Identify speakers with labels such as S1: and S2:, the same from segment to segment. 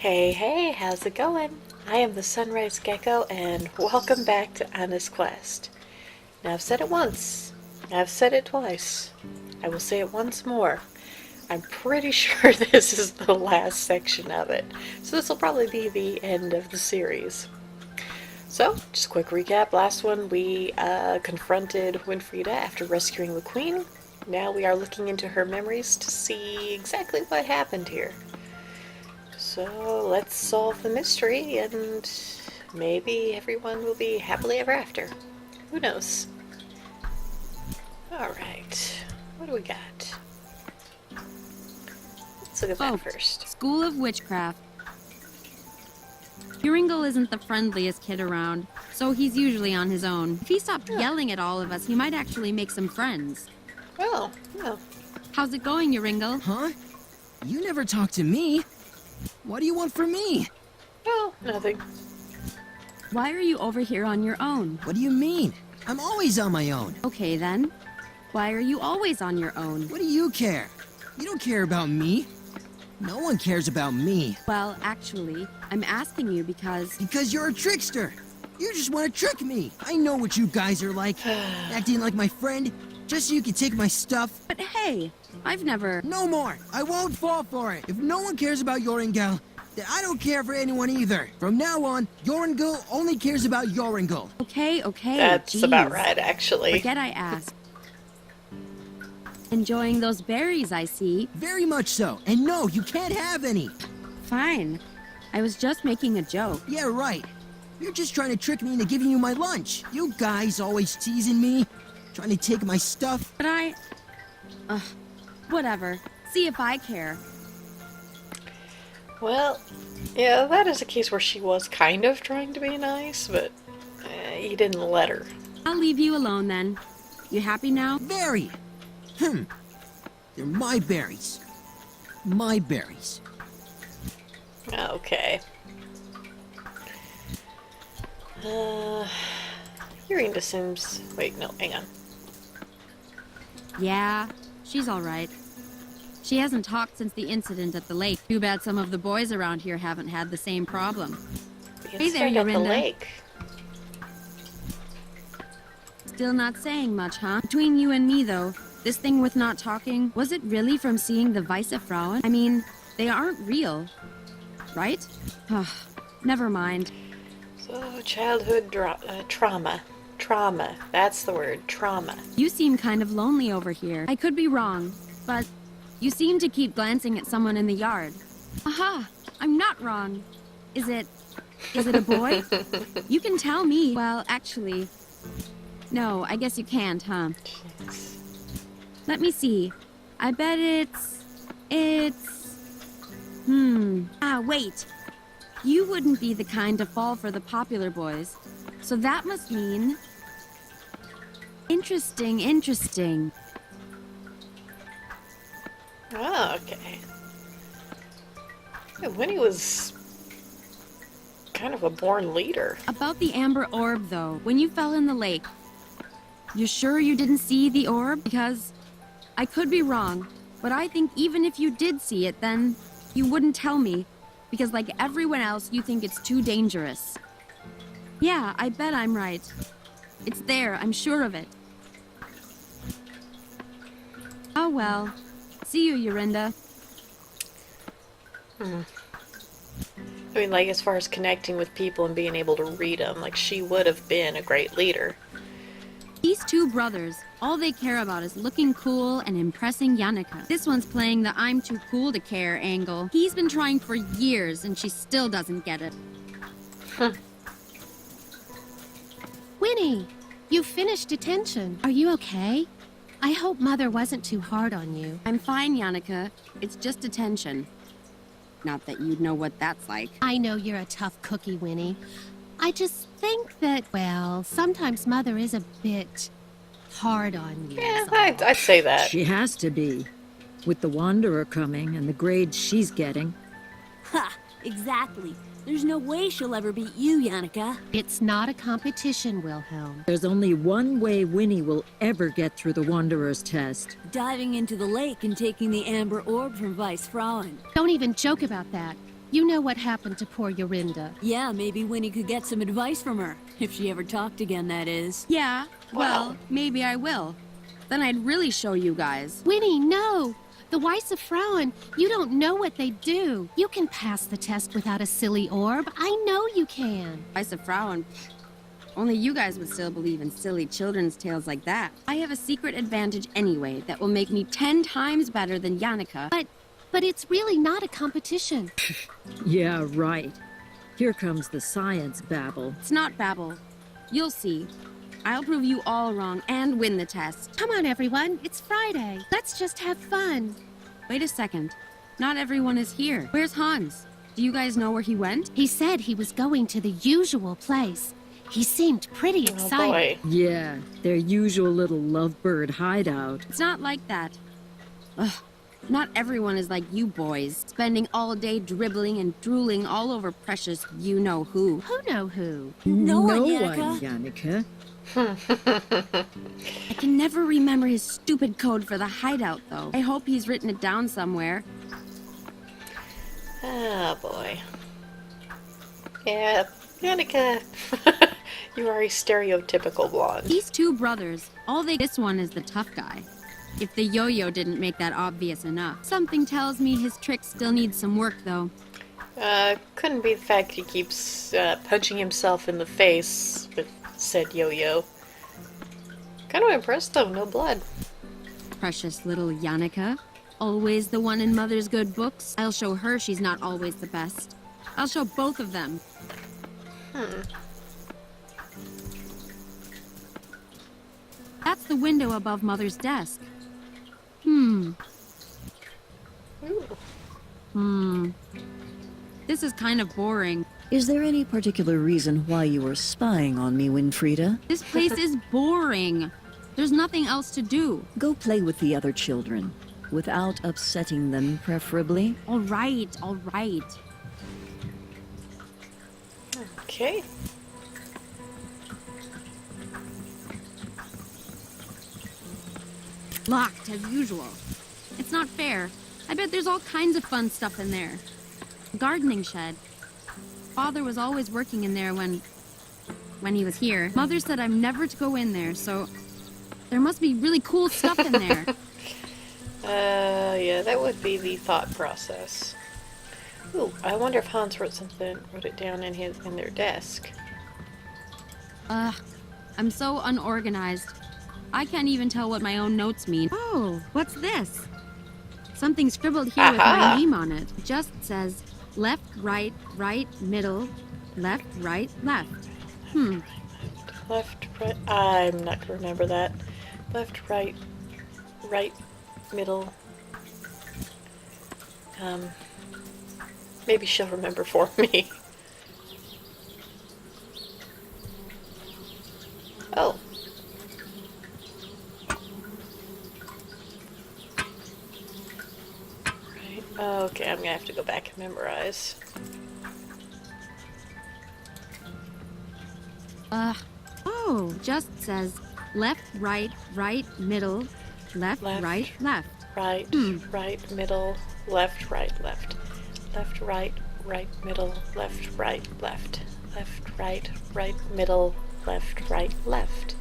S1: Hey, hey, how's it going? I am the Sunrise Gecko, and welcome back to Anna's Quest. Now, I've said it once, I've said it twice, I will say it once more. I'm pretty sure this is the last section of it, so this will probably be the end of the series. So, just a quick recap. Last one, we confronted Winfrieda after rescuing the Queen. Now we are looking into her memories to see exactly what happened here. So let's solve the mystery and maybe everyone will be happily ever after. Who knows? Alright, what do we got? Let's look at that first.
S2: School of Witchcraft. Uringle isn't the friendliest kid around, so he's usually on his own. If he stopped yelling at all of us, he might actually make some friends.
S1: Oh, well.
S2: How's it going, Uringle?
S3: Huh? You never talk to me. What do you want from me?
S1: Oh, nothing.
S2: Why are you over here on your own?
S3: What do you mean? I'm always on my own.
S2: Okay, then. Why are you always on your own?
S3: What do you care? You don't care about me. No one cares about me.
S2: Well, actually, I'm asking you because...
S3: Because you're a trickster. You just want to trick me. I know what you guys are like. Acting like my friend, just so you can take my stuff.
S2: But hey, I've never...
S3: No more. I won't fall for it. If no one cares about Yoringel, then I don't care for anyone either. From now on, Yoringel only cares about Yoringel.
S2: Okay.
S1: That's
S2: geez.
S1: about right, actually.
S2: Forget I asked. Enjoying those berries, I see.
S3: Very much so. And no, you can't have any.
S2: Fine. I was just making a joke.
S3: Yeah, right. You're just trying to trick me into giving you my lunch. You guys always teasing me, trying to take my stuff.
S2: But I... whatever. See if I care.
S1: Well, yeah, that is a case where she was kind of trying to be nice, but you didn't let her.
S2: I'll leave you alone then. You happy now?
S3: Very. They're my berries. My berries.
S1: Okay. Urinda seems... Wait, no, hang on.
S2: Yeah, she's alright. She hasn't talked since the incident at the lake. Too bad some of the boys around here haven't had the same problem. Hey there,
S1: At the
S2: Yorinda.
S1: lake.
S2: Still not saying much, huh? Between you and me, though, this thing with not talking, was it really from seeing the Weisse Frauen? I mean, they aren't real, right? Never mind.
S1: So, childhood trauma. Trauma. That's the word. Trauma.
S2: You seem kind of lonely over here. I could be wrong, but you seem to keep glancing at someone in the yard. Aha! I'm not wrong. Is it a boy? You can tell me. Well, actually... No, I guess you can't, huh?
S1: Jeez.
S2: Let me see. I bet wait. You wouldn't be the kind to fall for the popular boys. So that must mean... Interesting.
S1: Oh, okay. Yeah, Winnie was kind of a born leader.
S2: About the amber orb, though. When you fell in the lake, you're sure you didn't see the orb? Because I could be wrong, but I think even if you did see it, then you wouldn't tell me. Because like everyone else, you think it's too dangerous. Yeah, I bet I'm right. It's there, I'm sure of it. Oh well. See you, Yorinda.
S1: I mean, like, as far as connecting with people and being able to read them, like, she would have been a great leader.
S2: These two brothers, all they care about is looking cool and impressing Yannicka. This one's playing the I'm too cool to care angle. He's been trying for years and she still doesn't get it.
S4: Winnie, you finished detention. Are you okay? I hope Mother wasn't too hard on you.
S2: I'm fine, Yannicka. It's just detention. Not that you'd know what that's like.
S4: I know you're a tough cookie, Winnie. I just think that, well, sometimes Mother is a bit hard on you.
S1: Yeah,
S4: is all.
S1: I'd say that.
S5: She has to be, with the Wanderer coming and the grades she's getting.
S6: Ha! Exactly. There's no way she'll ever beat you, Yannicka.
S4: It's not a competition, Wilhelm.
S5: There's only one way Winnie will ever get through the Wanderer's test.
S6: Diving into the lake and taking the amber orb from Weisse Frauen.
S4: Don't even joke about that. You know what happened to poor Yorinda.
S6: Yeah, maybe Winnie could get some advice from her. If she ever talked again, that is.
S2: Yeah, well,
S1: Wow.
S2: maybe I will. Then I'd really show you guys.
S4: Winnie, no! The Weisse Frauen, you don't know what they do. You can pass the test without a silly orb. I know you can.
S2: Weisse Frauen. Only you guys would still believe in silly children's tales like that. I have a secret advantage anyway that will make me 10 times better than Yannicka.
S4: But it's really not a competition.
S5: Yeah, right. Here comes the science babble.
S2: It's not babble. You'll see. I'll prove you all wrong and win the test.
S4: Come on, everyone. It's Friday. Let's just have fun.
S2: Wait a second. Not everyone is here. Where's Hans? Do you guys know where he went?
S4: He said he was going to the usual place. He seemed pretty
S1: Oh
S4: excited.
S1: boy.
S5: Yeah, their usual little lovebird hideout.
S2: It's not like that. Ugh. Not everyone is like you boys, spending all day dribbling and drooling all over precious you-know-who.
S4: Who know who?
S6: No one,
S5: Yannicka.
S2: I can never remember his stupid code for the hideout, though. I hope he's written it down somewhere.
S1: Oh boy. Yeah, Yannicka. You are a stereotypical blonde.
S2: These two brothers, this one is the tough guy. If the yo-yo didn't make that obvious enough. Something tells me his trick still needs some work, though.
S1: Couldn't be the fact he keeps punching himself in the face with said yo-yo. Kind of impressed though, no blood.
S2: Precious little Yannicka. Always the one in Mother's good books. I'll show her she's not always the best. I'll show both of them. That's the window above Mother's desk.
S1: Ooh.
S2: This is kind of boring.
S7: Is there any particular reason why you were spying on me, Winfrieda?
S2: This place is boring. There's nothing else to do.
S7: Go play with the other children, without upsetting them, preferably.
S2: All right, all right.
S1: Okay.
S2: Locked, as usual. It's not fair. I bet there's all kinds of fun stuff in there. Gardening shed. Father was always working in there when he was here. Mother said I'm never to go in there, so there must be really cool stuff in there.
S1: Yeah, that would be the thought process. Ooh, I wonder if Hans wrote it down in their desk.
S2: I'm so unorganized. I can't even tell what my own notes mean. Oh, what's this? Something scribbled here with
S1: Aha.
S2: my name on it. It just says left, right, middle, left, right, left.
S1: Left, right. I'm not gonna remember that. Left, right, middle. Maybe she'll remember for me. Oh. Right. Okay, I'm gonna have to go back and memorize.
S2: Oh, just says left, right, middle, left,
S1: Left.
S2: right, left.
S1: Right, right, middle, left, right, left. Left, right, middle, left, right, left. Left, right, middle, left, right, left.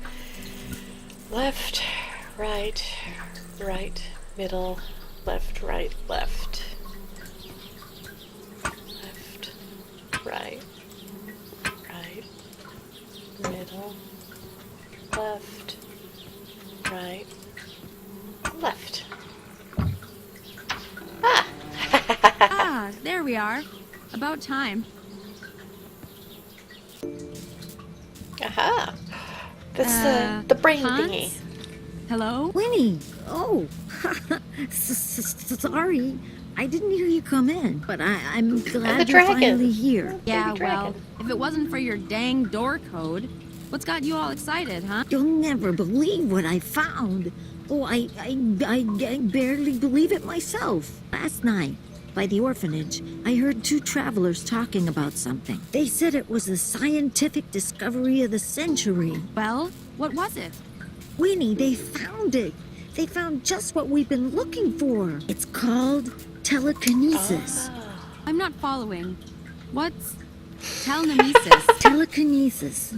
S1: Left, right, middle, left, right, left. Left, right, middle, left, right, left.
S2: Ah, there we are. About time.
S1: Aha! That's the brain
S2: Hans?
S1: thingy.
S2: Hello?
S5: Winnie! Oh, sorry. I didn't hear you come in, but I'm glad you're
S1: dragon.
S5: finally here.
S2: Yeah,
S1: Baby
S2: well,
S1: dragon.
S2: if it wasn't for your dang door code, what's got you all excited, huh?
S5: You'll never believe what I found. Oh, I barely believe it myself. Last night, by the orphanage, I heard two travelers talking about something. They said it was the scientific discovery of the century.
S2: Well, what was it?
S5: Winnie, they found it. They found just what we've been looking for. It's called telekinesis.
S2: I'm not following. What's telenemesis?
S5: Telekinesis.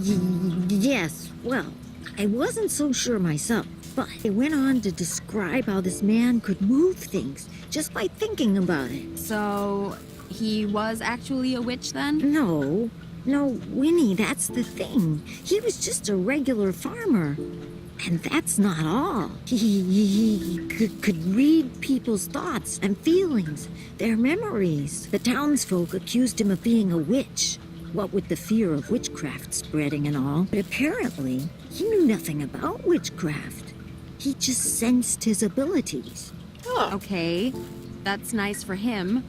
S5: Yes, well, I wasn't so sure myself, but it went on to describe how this man could move things just by thinking about it.
S2: So, he was actually a witch then?
S5: No, Winnie, that's the thing. He was just a regular farmer. And that's not all. He could read people's thoughts and feelings, their memories. The townsfolk accused him of being a witch, what with the fear of witchcraft spreading and all. But apparently, he knew nothing about witchcraft. He just sensed his abilities.
S1: Huh.
S2: Okay, that's nice for him.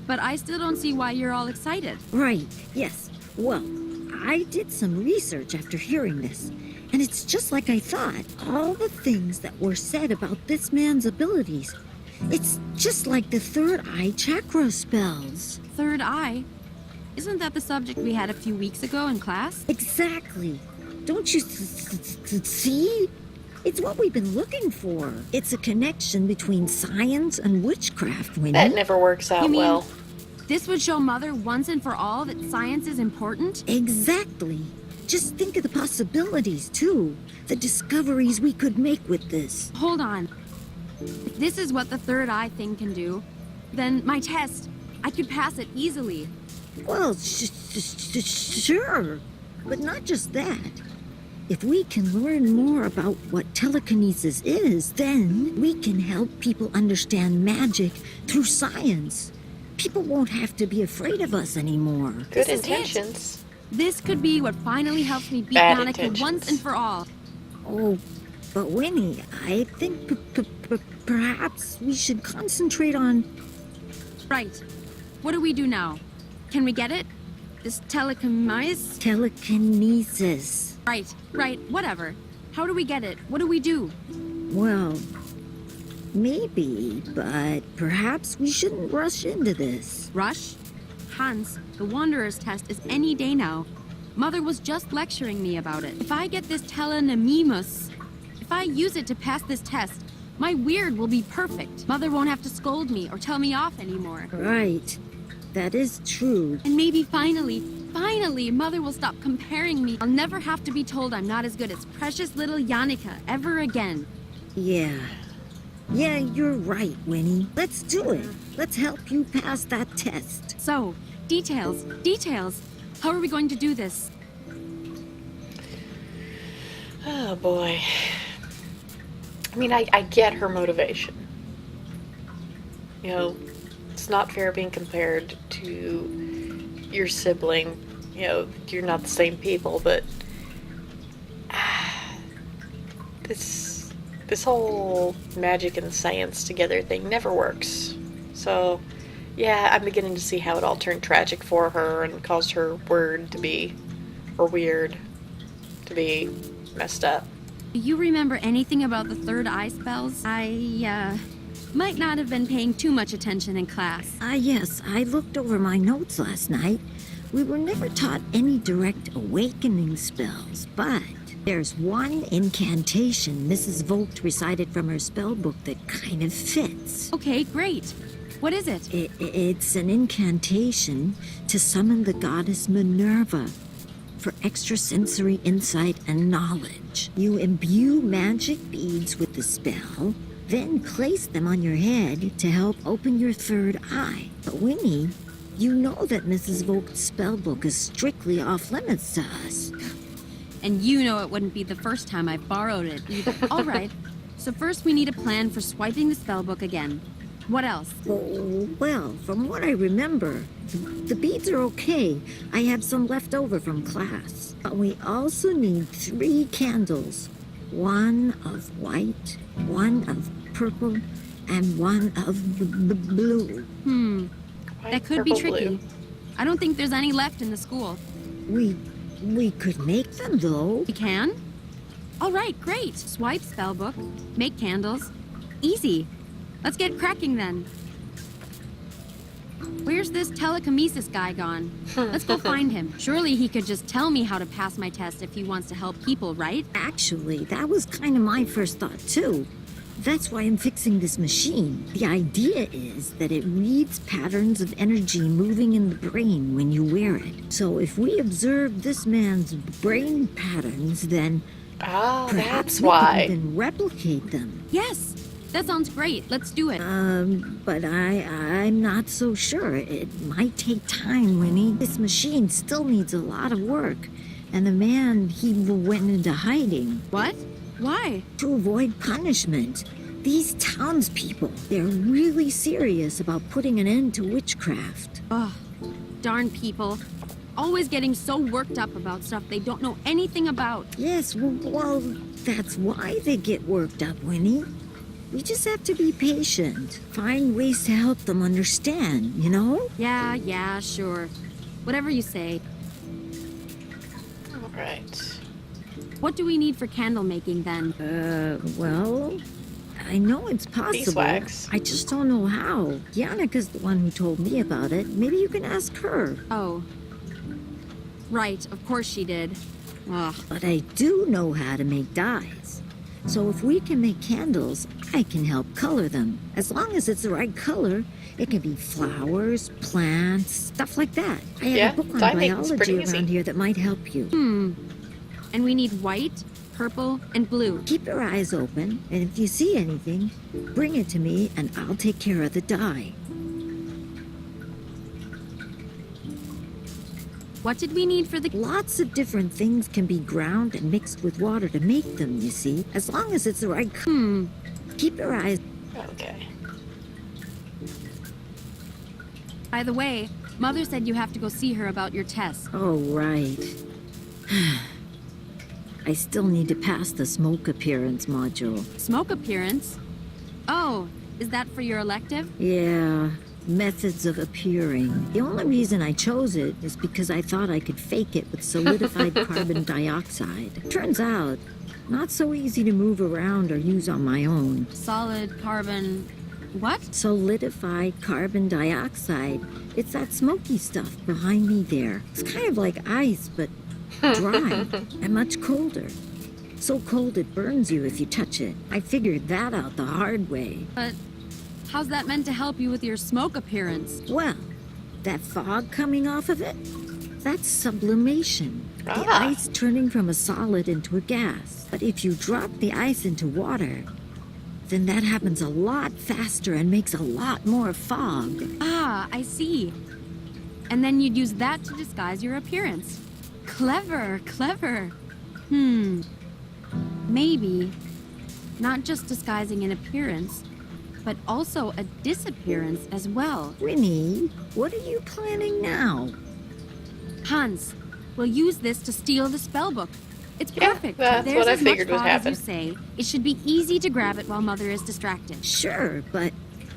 S2: But I still don't see why you're all excited.
S5: Right, yes. Well, I did some research after hearing this. And it's just like I thought. All the things that were said about this man's abilities. It's just like the third eye chakra spells.
S2: Third eye? Isn't that the subject we had a few weeks ago in class?
S5: Exactly. Don't you see? It's what we've been looking for. It's a connection between science and witchcraft, Winnie.
S1: That never works out
S2: You mean-
S1: well.
S2: This would show Mother once and for all that science is important?
S5: Exactly. Just think of the possibilities, too. The discoveries we could make with this.
S2: Hold on. If this is what the third eye thing can do, then my test, I could pass it easily.
S5: Well, sure. But not just that. If we can learn more about what telekinesis is, then we can help people understand magic through science. People won't have to be afraid of us anymore.
S1: Good
S2: This is it.
S1: intentions.
S2: This could be what finally helps me beat
S1: Bad
S2: Monica
S1: intentions.
S2: once and for all.
S5: Oh, but Winnie, I think perhaps we should concentrate on...
S2: Right. What do we do now? Can we get it? This telekinesis?
S5: telekinesis.
S2: Right, whatever. How do we get it? What do we do?
S5: Well, maybe, but perhaps we shouldn't rush into this.
S2: Rush? Hans, the Wanderer's test is any day now. Mother was just lecturing me about it. If I get this telenemesis, if I use it to pass this test, my weird will be perfect. Mother won't have to scold me or tell me off anymore.
S5: Right. That is true.
S2: And maybe finally, Mother will stop comparing me. I'll never have to be told I'm not as good as precious little Yannicka ever again.
S5: Yeah. Yeah, you're right, Winnie. Let's do it. Let's help you pass that test.
S2: So, details. How are we going to do this?
S1: Oh boy. I mean, I get her motivation. You know, it's not fair being compared to your sibling. You know, you're not the same people, but this whole magic and science together thing never works. So, yeah, I'm beginning to see how it all turned tragic for her and caused her weird to be messed up.
S2: Do you remember anything about the third eye spells? I, might not have been paying too much attention in class.
S5: Yes, I looked over my notes last night. We were never taught any direct awakening spells, but there's one incantation Mrs. Vogt recited from her spell book that kind of fits.
S2: Okay, great. What is it?
S5: It's an incantation to summon the goddess Minerva for extrasensory insight and knowledge. You imbue magic beads with the spell, then place them on your head to help open your third eye. But Winnie, you know that Mrs. Vogt's spellbook is strictly off limits to us.
S2: And you know it wouldn't be the first time I've borrowed it either. All right. So first we need a plan for swiping the spellbook again. What else?
S5: Well, from what I remember, the beads are okay. I have some left over from class. But we also need 3 candles. One of white, one of purple, and one of blue.
S2: That could be
S1: Purple,
S2: tricky.
S1: blue.
S2: I don't think there's any left in the school.
S5: We could make them, though.
S2: We can? All right, great. Swipe spellbook, make candles. Easy. Let's get cracking then. Where's this telekinesis guy gone? Let's go find him. Surely he could just tell me how to pass my test if he wants to help people, right?
S5: Actually, that was kind of my first thought, too. That's why I'm fixing this machine. The idea is that it reads patterns of energy moving in the brain when you wear it. So if we observe this man's brain patterns, then
S1: Oh,
S5: perhaps
S1: that's
S5: we
S1: why.
S5: can even replicate them.
S2: Yes, that sounds great. Let's do it.
S5: But I'm not so sure. It might take time, Winnie. This machine still needs a lot of work. And the man, he went into hiding
S2: What? Why?
S5: to avoid punishment. These townspeople, they're really serious about putting an end to witchcraft.
S2: Ugh, darn people. Always getting so worked up about stuff they don't know anything about.
S5: Yes, well, that's why they get worked up, Winnie. We just have to be patient. Find ways to help them understand, you know?
S2: Yeah, sure. Whatever you say.
S1: All right.
S2: What do we need for candle making then?
S5: Well, I know it's possible.
S1: Beeswax.
S5: I just don't know how. Yannika's the one who told me about it. Maybe you can ask her.
S2: Oh. Right, of course she did. Ugh.
S5: But I do know how to make dyes. So if we can make candles, I can help color them. As long as it's the right color, it can be flowers, plants, stuff like that. I have
S1: Yeah,
S5: a book on
S1: dye making's
S5: biology
S1: pretty easy.
S5: around here that might help you.
S2: And we need white, purple, and blue.
S5: Keep your eyes open, and if you see anything, bring it to me and I'll take care of the dye.
S2: What did we need for the...
S5: Lots of different things can be ground and mixed with water to make them, you see, as long as it's the right color. Keep your eyes...
S1: Okay.
S2: By the way, Mother said you have to go see her about your tests.
S5: Oh, right. I still need to pass the smoke appearance module.
S2: Smoke appearance? Oh, is that for your elective?
S5: Yeah, methods of appearing. The only reason I chose it is because I thought I could fake it with solidified carbon dioxide. Turns out, not so easy to move around or use on my own.
S2: Solid carbon... What?
S5: Solidified carbon dioxide. It's that smoky stuff behind me there. It's kind of like ice, but dry and much colder. So cold it burns you if you touch it. I figured that out the hard way.
S2: But how's that meant to help you with your smoke appearance?
S5: Well, that fog coming off of it, that's sublimation. The
S1: Ah.
S5: ice turning from a solid into a gas. But if you drop the ice into water, then that happens a lot faster and makes a lot more fog.
S2: Ah, I see. And then you'd use that to disguise your appearance. Clever, clever. Maybe not just disguising an appearance, but also a disappearance as well.
S5: Winnie, what are you planning now?
S2: Hans, we'll use this to steal the spellbook. It's
S1: Yeah,
S2: perfect.
S1: that's
S2: There's
S1: what I
S2: as much
S1: figured would
S2: fog
S1: happen.
S2: as you say. It should be easy to grab it while Mother is distracted.
S5: Sure, but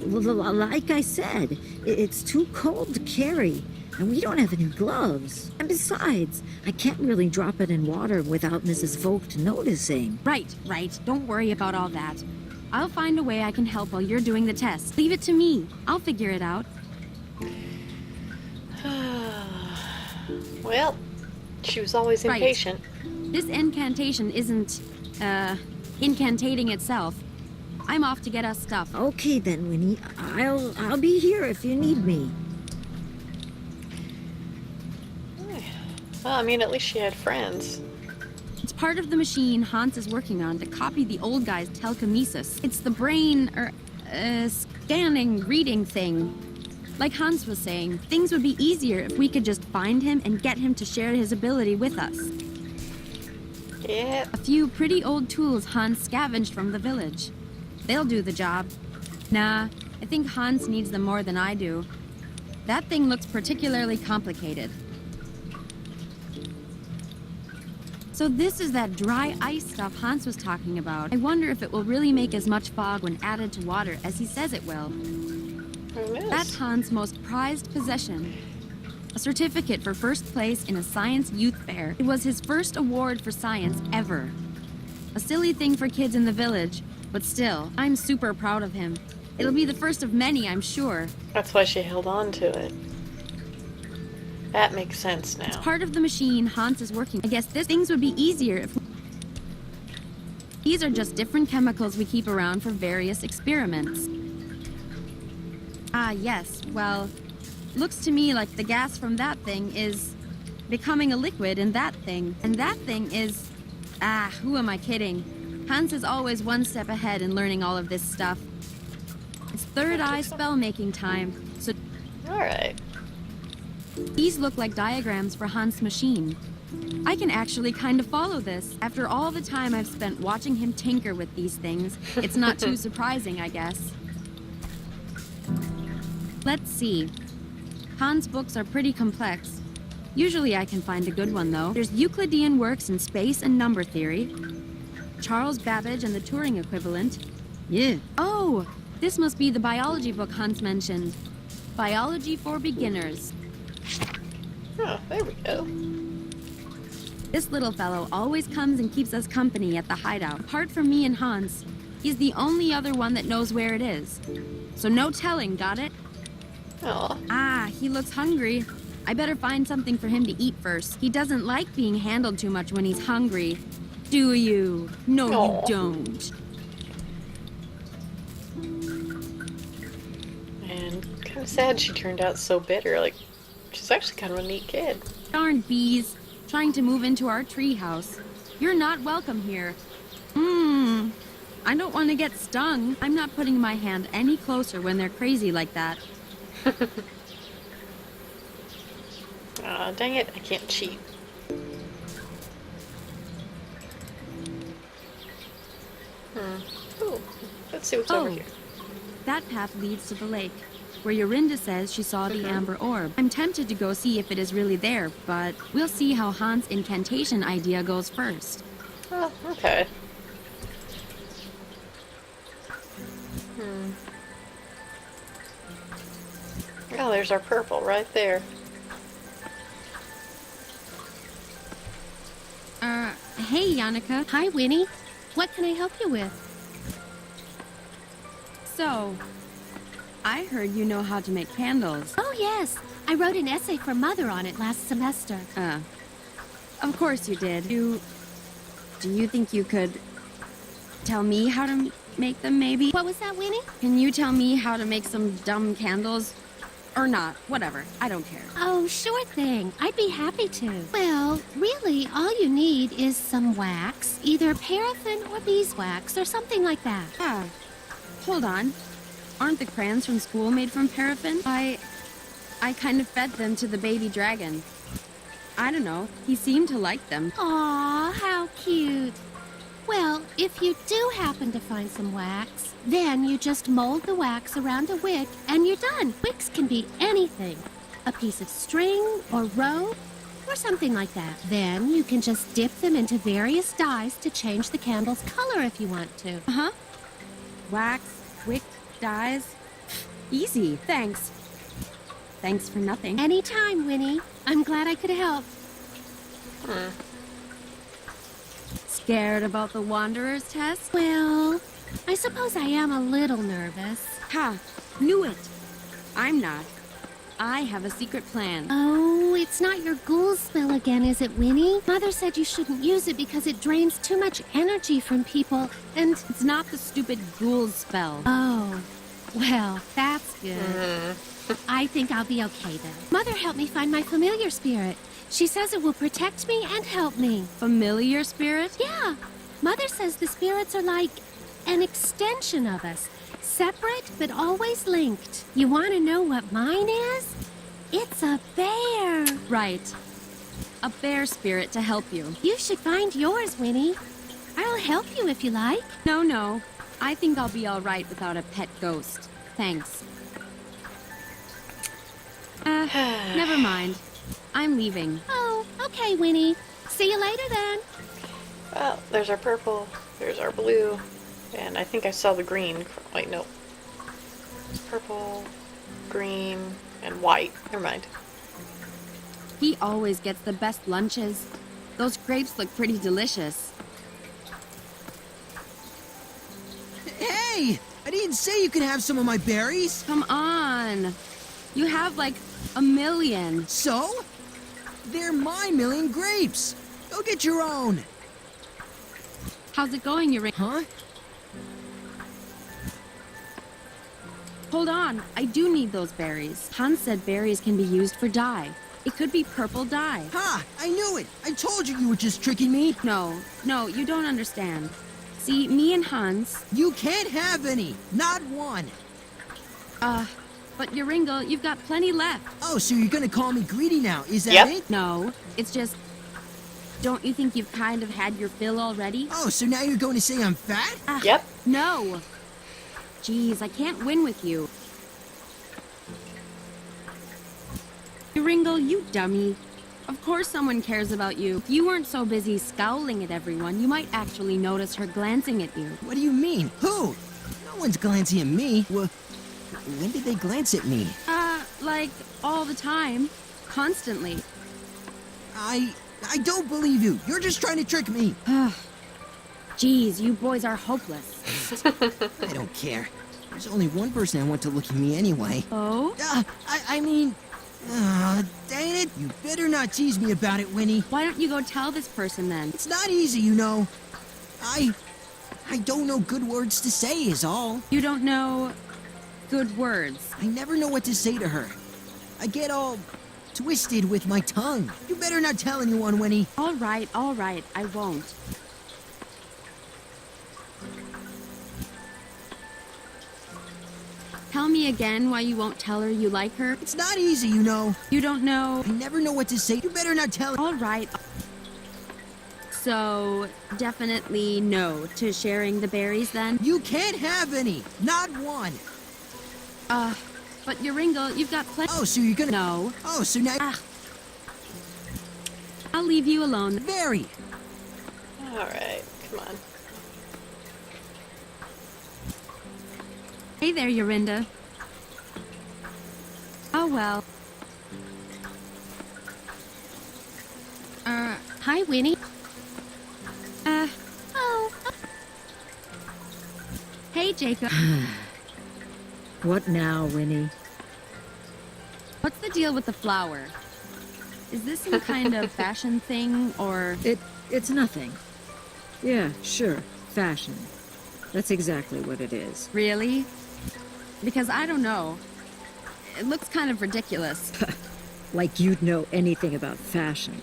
S5: like I said, it's too cold to carry, and we don't have any gloves. And besides, I can't really drop it in water without Mrs. Vogt noticing.
S2: Right. Don't worry about all that. I'll find a way I can help while you're doing the test. Leave it to me. I'll figure it out.
S1: Well, she was always
S2: Right.
S1: impatient.
S2: This incantation isn't, incantating itself. I'm off to get us stuff.
S5: Okay then, Winnie. I'll be here if you need me.
S1: Well, I mean, at least she had friends.
S2: It's part of the machine Hans is working on to copy the old guy's telekinesis. It's the brain, scanning, reading thing. Like Hans was saying, things would be easier if we could just find him and get him to share his ability with us.
S1: Yeah.
S2: A few pretty old tools Hans scavenged from the village. They'll do the job. Nah, I think Hans needs them more than I do. That thing looks particularly complicated. So this is that dry ice stuff Hans was talking about. I wonder if it will really make as much fog when added to water as he says it will.
S1: Who knows?
S2: That's Hans' most prized possession. A certificate for first place in a science youth fair. It was his first award for science ever. A silly thing for kids in the village, but still, I'm super proud of him. It'll be the first of many, I'm sure.
S1: That's why she held on to it. That makes sense now.
S2: Part of the machine Hans is working. I guess these things would be easier These are just different chemicals we keep around for various experiments. Ah, yes, well, looks to me like the gas from that thing is becoming a liquid in that thing. And that thing is... who am I kidding? Hans is always one step ahead in learning all of this stuff. It's third eye spell making time, so
S1: Alright.
S2: these look like diagrams for Hans' machine. I can actually kind of follow this. After all the time I've spent watching him tinker with these things, it's not too surprising, I guess. Let's see. Hans' books are pretty complex. Usually I can find a good one, though. There's Euclidean works in space and number theory, Charles Babbage and the Turing equivalent. Yeah. Oh, this must be the biology book Hans mentioned. Biology for Beginners.
S1: Oh, there we go.
S2: This little fellow always comes and keeps us company at the hideout. Apart from me and Hans, he's the only other one that knows where it is. So no telling, got it?
S1: Aw.
S2: Ah, he looks hungry. I better find something for him to eat first. He doesn't like being handled too much when he's hungry. Do you? No,
S1: Aw.
S2: you don't.
S1: And kind of sad she turned out so bitter. Like, she's actually kind of a neat kid.
S2: Darn bees, trying to move into our treehouse. You're not welcome here. I don't want to get stung. I'm not putting my hand any closer when they're crazy like that.
S1: Aw, dang it, I can't cheat. Ooh, let's see what's over here.
S2: That path leads to the lake, where Yorinda says she saw the amber orb. I'm tempted to go see if it is really there, but we'll see how Hans' incantation idea goes first.
S1: Oh, okay. Oh, there's our purple right there.
S2: Hey, Yannicka.
S4: Hi, Winnie. What can I help you with?
S2: So, I heard you know how to make candles.
S4: Oh, yes. I wrote an essay for Mother on it last semester.
S2: Of course you did. Do you think you could tell me how to make them, maybe?
S4: What was that, Winnie?
S2: Can you tell me how to make some dumb candles? Or not, whatever. I don't care.
S4: Oh, sure thing. I'd be happy to. Well, really, all you need is some wax, either paraffin or beeswax or something like that.
S2: Ah, hold on. Aren't the crayons from school made from paraffin? I kind of fed them to the baby dragon. I don't know. He seemed to like them.
S4: Aw, how cute. Well, if you do happen to find some wax, then you just mold the wax around a wick and you're done. Wicks can be anything. A piece of string or rope or something like that. Then you can just dip them into various dyes to change the candle's color if you want to.
S2: Uh-huh. Wax, wick, dyes. Easy, thanks. Thanks for nothing.
S4: Anytime, Winnie. I'm glad I could help.
S2: Scared about the Wanderer's test?
S4: Well, I suppose I am a little nervous.
S2: Ha! Knew it! I'm not. I have a secret plan.
S4: Oh, it's not your ghoul spell again, is it, Winnie? Mother said you shouldn't use it because it drains too much energy from people, and...
S2: It's not the stupid ghoul spell.
S4: Oh, well, that's good. I think I'll be okay, then. Mother helped me find my familiar spirit. She says it will protect me and help me.
S2: Familiar spirit?
S4: Yeah. Mother says the spirits are like an extension of us. Separate, but always linked. You want to know what mine is? It's a bear.
S2: Right. A bear spirit to help you.
S4: You should find yours, Winnie. I'll help you if you like.
S2: No. I think I'll be all right without a pet ghost. Thanks. Never mind. I'm leaving.
S4: Oh, okay, Winnie. See you later then.
S1: Well, there's our purple, there's our blue, and I think I saw the green. Wait, no. Purple, green, and white. Never mind.
S2: He always gets the best lunches. Those grapes look pretty delicious.
S3: Hey! I didn't say you could have some of my berries.
S2: Come on. You have like 1,000,000.
S3: So? They're my 1,000,000 grapes. Go get your own.
S2: How's it going, Eureka?
S3: Huh?
S2: Hold on, I do need those berries. Hans said berries can be used for dye. It could be purple dye.
S3: Ha! I knew it! I told you were just tricking me!
S2: No, you don't understand. See, me and Hans,
S3: You can't have any! Not one!
S2: but Yoringle, you've got plenty left.
S3: Oh, so you're gonna call me greedy now, is that
S1: Yep.
S3: it?
S2: No, it's just, don't you think you've kind of had your fill already?
S3: Oh, so now you're going to say I'm fat?
S1: Yep.
S2: No. Jeez, I can't win with you. Yoringle, you dummy. Of course someone cares about you. If you weren't so busy scowling at everyone, you might actually notice her glancing at you.
S3: What do you mean? Who? No one's glancing at me. When did they glance at me?
S2: Like, all the time. Constantly.
S3: I don't believe you. You're just trying to trick me.
S2: Jeez, you boys are hopeless.
S3: I don't care. There's only one person I want to look at me anyway.
S2: Oh?
S3: I mean... dang it. You better not tease me about it, Winnie.
S2: Why don't you go tell this person then?
S3: It's not easy, you know. I don't know good words to say is all.
S2: You don't know good words.
S3: I never know what to say to her. I get all twisted with my tongue. You better not tell anyone, Winnie.
S2: All right, I won't. Tell me again why you won't tell her you like her.
S3: It's not easy, you know.
S2: You don't know.
S3: I never know what to say. You better not tell...
S2: All right. So, definitely no to sharing the berries then?
S3: You can't have any. Not one.
S2: But Yoringle, you've got plenty.
S3: Oh, so you're gonna...
S2: No.
S3: Oh, so now...
S2: I'll leave you alone.
S3: Very.
S1: Alright, come on.
S2: Hey there, Yorinda. Oh, well.
S4: Hi, Winnie.
S2: Oh. Hey, Jacob.
S5: What now, Winnie?
S2: What's the deal with the flower? Is this some kind of fashion thing, or...
S5: It's nothing. Yeah, sure. Fashion. That's exactly what it is.
S2: Really? Because I don't know. It looks kind of ridiculous.
S5: Like you'd know anything about fashion.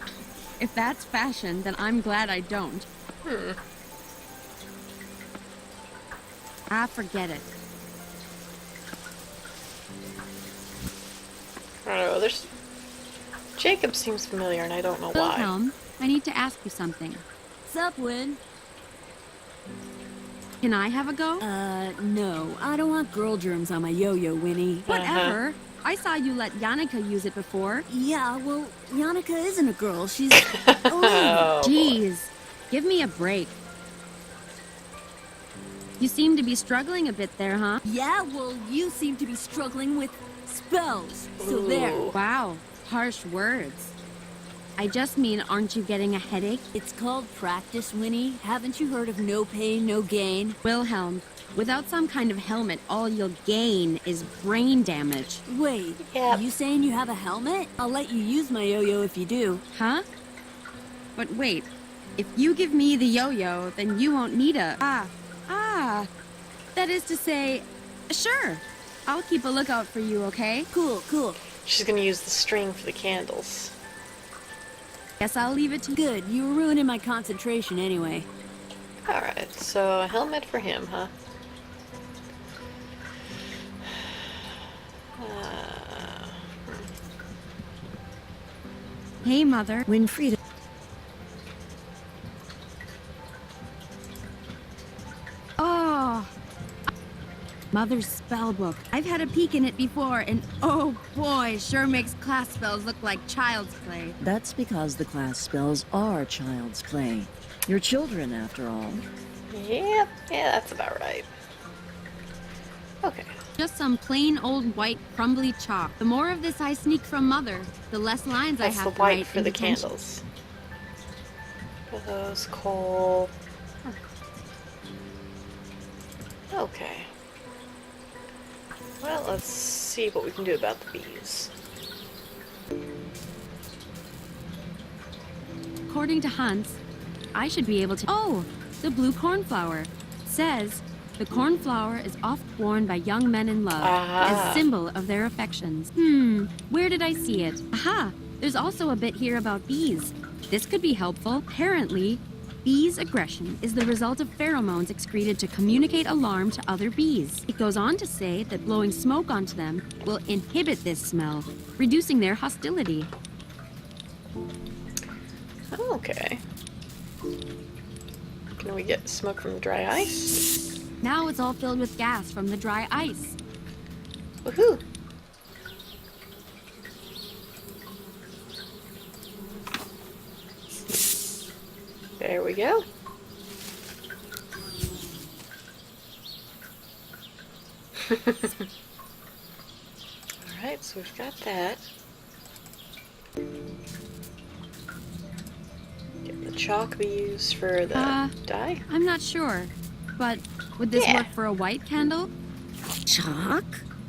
S2: If that's fashion, then I'm glad I don't. Forget it.
S1: I don't know, there's... Jacob seems familiar and I don't know why.
S2: Wilhelm, I need to ask you something.
S6: Sup, Win?
S2: Can I have a go?
S6: No. I don't want girl germs on my yo-yo, Winnie.
S2: Whatever. I saw you let Yannicka use it before.
S6: Yeah, well, Yannicka isn't a girl. She's...
S1: Oh, boy.
S2: Jeez. Give me a break. You seem to be struggling a bit there, huh?
S6: Yeah, well, you seem to be struggling with spells. So there.
S1: Ooh.
S2: Wow. Harsh words. I just mean, aren't you getting a headache?
S6: It's called practice, Winnie. Haven't you heard of no pain, no gain?
S2: Wilhelm, without some kind of helmet, all you'll gain is brain damage.
S6: Wait,
S1: Yep.
S6: you saying you have a helmet? I'll let you use my yo-yo if you do.
S2: Huh? But wait, if you give me the yo-yo, then you won't need a... That is to say, sure. I'll keep a lookout for you, okay?
S6: Cool, cool.
S1: She's gonna use the string for the candles.
S2: Guess I'll leave it to...
S6: Good, you were ruining my concentration anyway.
S1: Alright, so a helmet for him, huh?
S2: Hey, Mother.
S5: Winfried.
S2: Oh, Mother's spell book. I've had a peek in it before, and oh boy, sure makes class spells look like child's play.
S7: That's because the class spells are child's play. You're children, after all.
S1: Yep, yeah, that's about right. Okay.
S2: Just some plain old white crumbly chalk. The more of this I sneak from Mother, the less lines
S1: That's
S2: I
S1: the
S2: have to
S1: white
S2: write
S1: for
S2: in
S1: the
S2: detention.
S1: candles. Those coal. Okay. Well, let's see what we can do about the bees.
S2: According to Hans, I should be able to... Oh, the blue cornflower. It says, the cornflower is oft worn by young men in love, as symbol of their affections. Where did I see it? Aha! There's also a bit here about bees. This could be helpful. Apparently, bees' aggression is the result of pheromones excreted to communicate alarm to other bees. It goes on to say that blowing smoke onto them will inhibit this smell, reducing their hostility.
S1: Okay. Can we get smoke from the dry ice?
S2: Now it's all filled with gas from the dry ice.
S1: Woohoo! There we go. Alright, so we've got that. Get the chalk we use for the dye.
S2: I'm not sure, but would this work for a white candle?
S5: Chalk?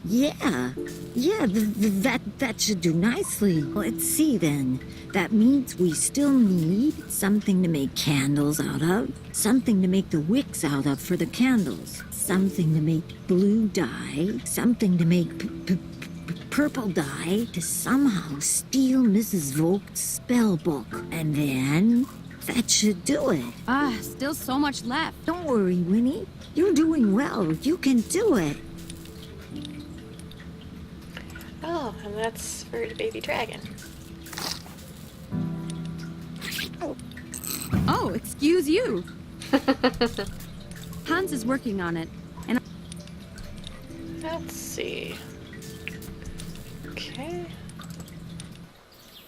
S5: Yeah. Yeah, that should do nicely. Let's see then. That means we still need something to make candles out of, something to make the wicks out of for the candles, something to make blue dye, something to make purple dye, to somehow steal Mrs. Vogt's spell book. And then that should do it.
S2: Still so much left.
S5: Don't worry, Winnie. You're doing well. You can do it.
S1: Oh, and that's for the baby dragon.
S2: Oh, excuse you. Hans is working on it, and
S1: Let's see. Okay.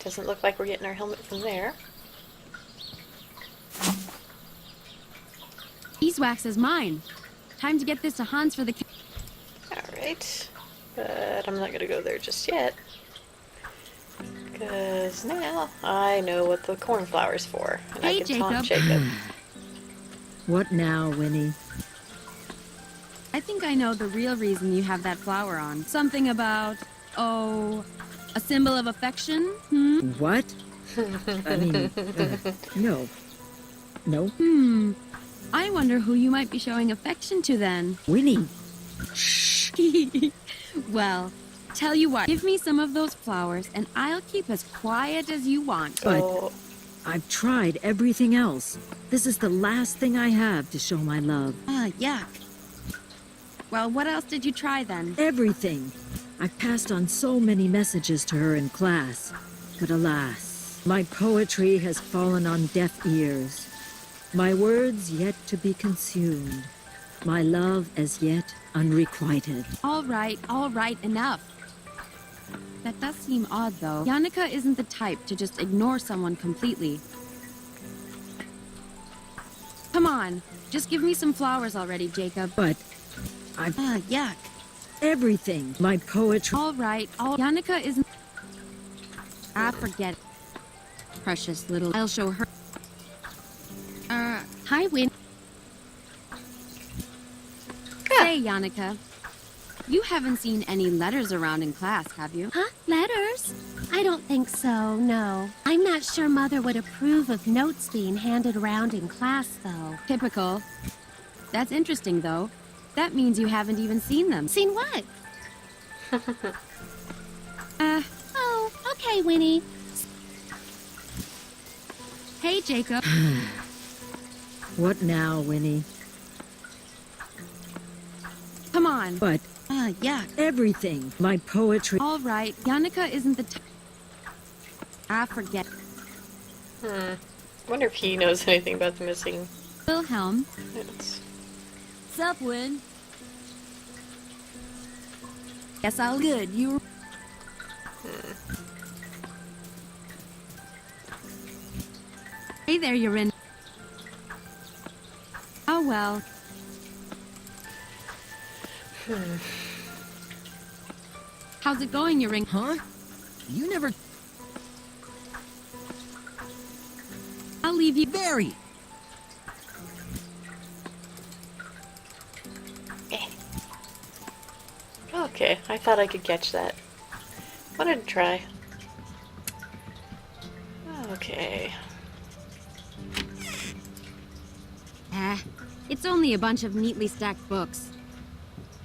S1: Doesn't look like we're getting our helmet from there.
S2: beeswax is mine. Time to get this to Hans for the...
S1: Alright. But I'm not gonna go there just yet. Because now I know what the cornflower's for. And
S2: Hey,
S1: I can taunt
S2: Jacob.
S1: Jacob.
S7: What now, Winnie?
S2: I think I know the real reason you have that flower on. Something about, oh, a symbol of affection?
S7: What? I mean, no. No?
S2: I wonder who you might be showing affection to then.
S7: Winnie!
S2: Well, tell you what, give me some of those flowers and I'll keep as quiet as you want.
S7: But
S1: Oh,
S7: I've tried everything else. This is the last thing I have to show my love.
S2: Yuck. Well, what else did you try then?
S7: Everything. I've passed on so many messages to her in class. But alas, my poetry has fallen on deaf ears. My words yet to be consumed. My love as yet unrequited.
S2: All right, enough. That does seem odd, though. Yannicka isn't the type to just ignore someone completely. Come on, just give me some flowers already, Jacob.
S7: But I've
S2: Yuck.
S7: everything. My poetry.
S2: All right, Yannicka isn't... forget it. Precious little... I'll show her...
S4: Hi, Win.
S2: Say, Yannicka, you haven't seen any letters around in class, have you?
S4: Huh? Letters? I don't think so, no. I'm not sure Mother would approve of notes being handed around in class, though.
S2: Typical. That's interesting, though. That means you haven't even seen them.
S4: Seen what? Oh, okay, Winnie.
S2: Hey, Jacob.
S7: What now, Winnie?
S2: Come on.
S7: But
S2: Yuck.
S7: everything. My poetry.
S2: All right, Yannicka isn't the type... forget.
S1: wonder if he knows anything about the missing
S2: Wilhelm.
S1: notes.
S6: Sup, Win?
S2: Guess I'll...
S6: Good, you...
S2: Hey there, you're in. Oh, well. How's it going, your ring?
S3: Huh? You never...
S2: I'll leave you...
S3: Very!
S1: Okay, I thought I could catch that. Wanted to try. Okay.
S2: It's only a bunch of neatly stacked books.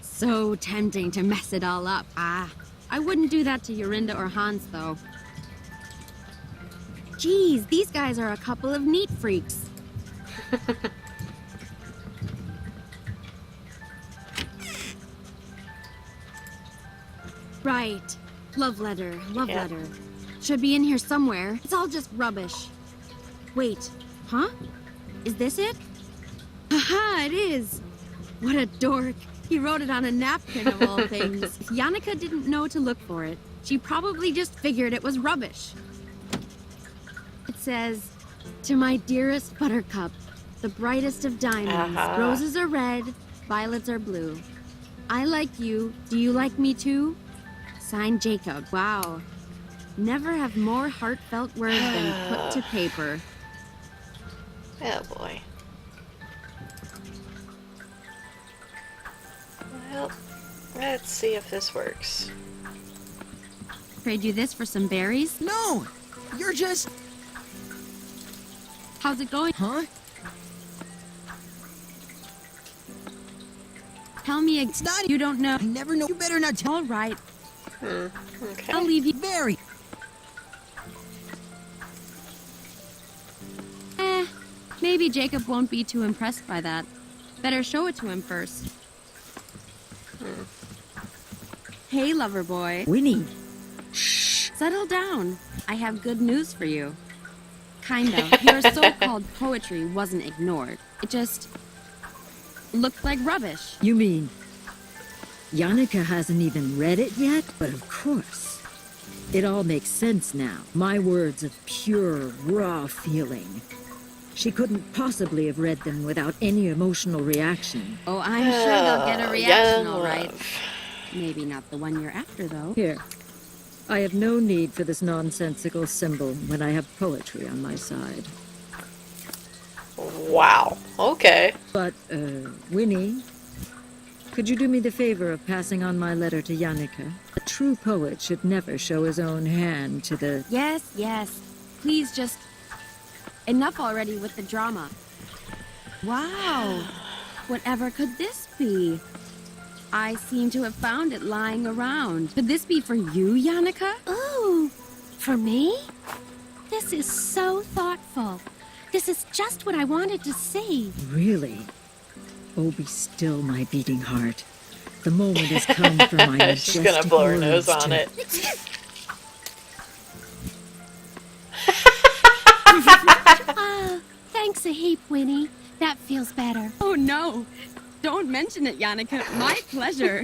S2: So tempting to mess it all up. I wouldn't do that to Yorinda or Hans, though. Geez, these guys are a couple of neat freaks. Right. Love letter, love letter. Should be in here somewhere. It's all just rubbish. Wait, huh? Is this it? Haha, it is! What a dork. He wrote it on a napkin of all things. If Yannicka didn't know to look for it, she probably just figured it was rubbish. It says, "To my dearest Buttercup, the brightest of diamonds. Roses are red, violets are blue. I like you. Do you like me too? Signed, Jacob." Wow. Never have more heartfelt words been put to paper.
S1: Oh boy. Well, let's see if this works.
S2: Trade you this for some berries?
S3: No! You're just...
S2: How's it going?
S3: Huh?
S2: Tell me
S3: It's not...
S2: you don't know.
S3: I never know. You better not tell...
S2: All right,
S1: Okay.
S2: I'll leave you.
S3: Very.
S2: Maybe Jacob won't be too impressed by that. Better show it to him first. Hey, lover boy.
S5: Winnie,
S2: Settle down. I have good news for you. Kind of. Your so-called poetry wasn't ignored. It just looked like rubbish.
S7: You mean Yannicka hasn't even read it yet? But of course. It all makes sense now. My words of pure, raw feeling. She couldn't possibly have read them without any emotional reaction.
S2: Oh, I'm sure they'll get a reaction,
S1: young
S2: all right.
S1: love.
S2: Maybe not the one you're after, though.
S7: Here. I have no need for this nonsensical symbol when I have poetry on my side.
S1: Wow. Okay.
S7: But, Winnie, could you do me the favor of passing on my letter to Yannicka? A true poet should never show his own hand to the...
S2: Yes, yes. Please just... Enough already with the drama. Wow. Whatever could this be? I seem to have found it lying around. Could this be for you, Yannicka?
S4: Ooh, for me? This is so thoughtful. This is just what I wanted to see.
S7: Really? Oh, be still, my beating heart. The moment has come for my majestic
S1: She's gonna blow her
S7: words
S1: nose on
S7: to-
S1: it.
S4: Thanks a heap, Winnie. That feels better.
S2: Oh, no. Don't mention it, Yannicka. My pleasure.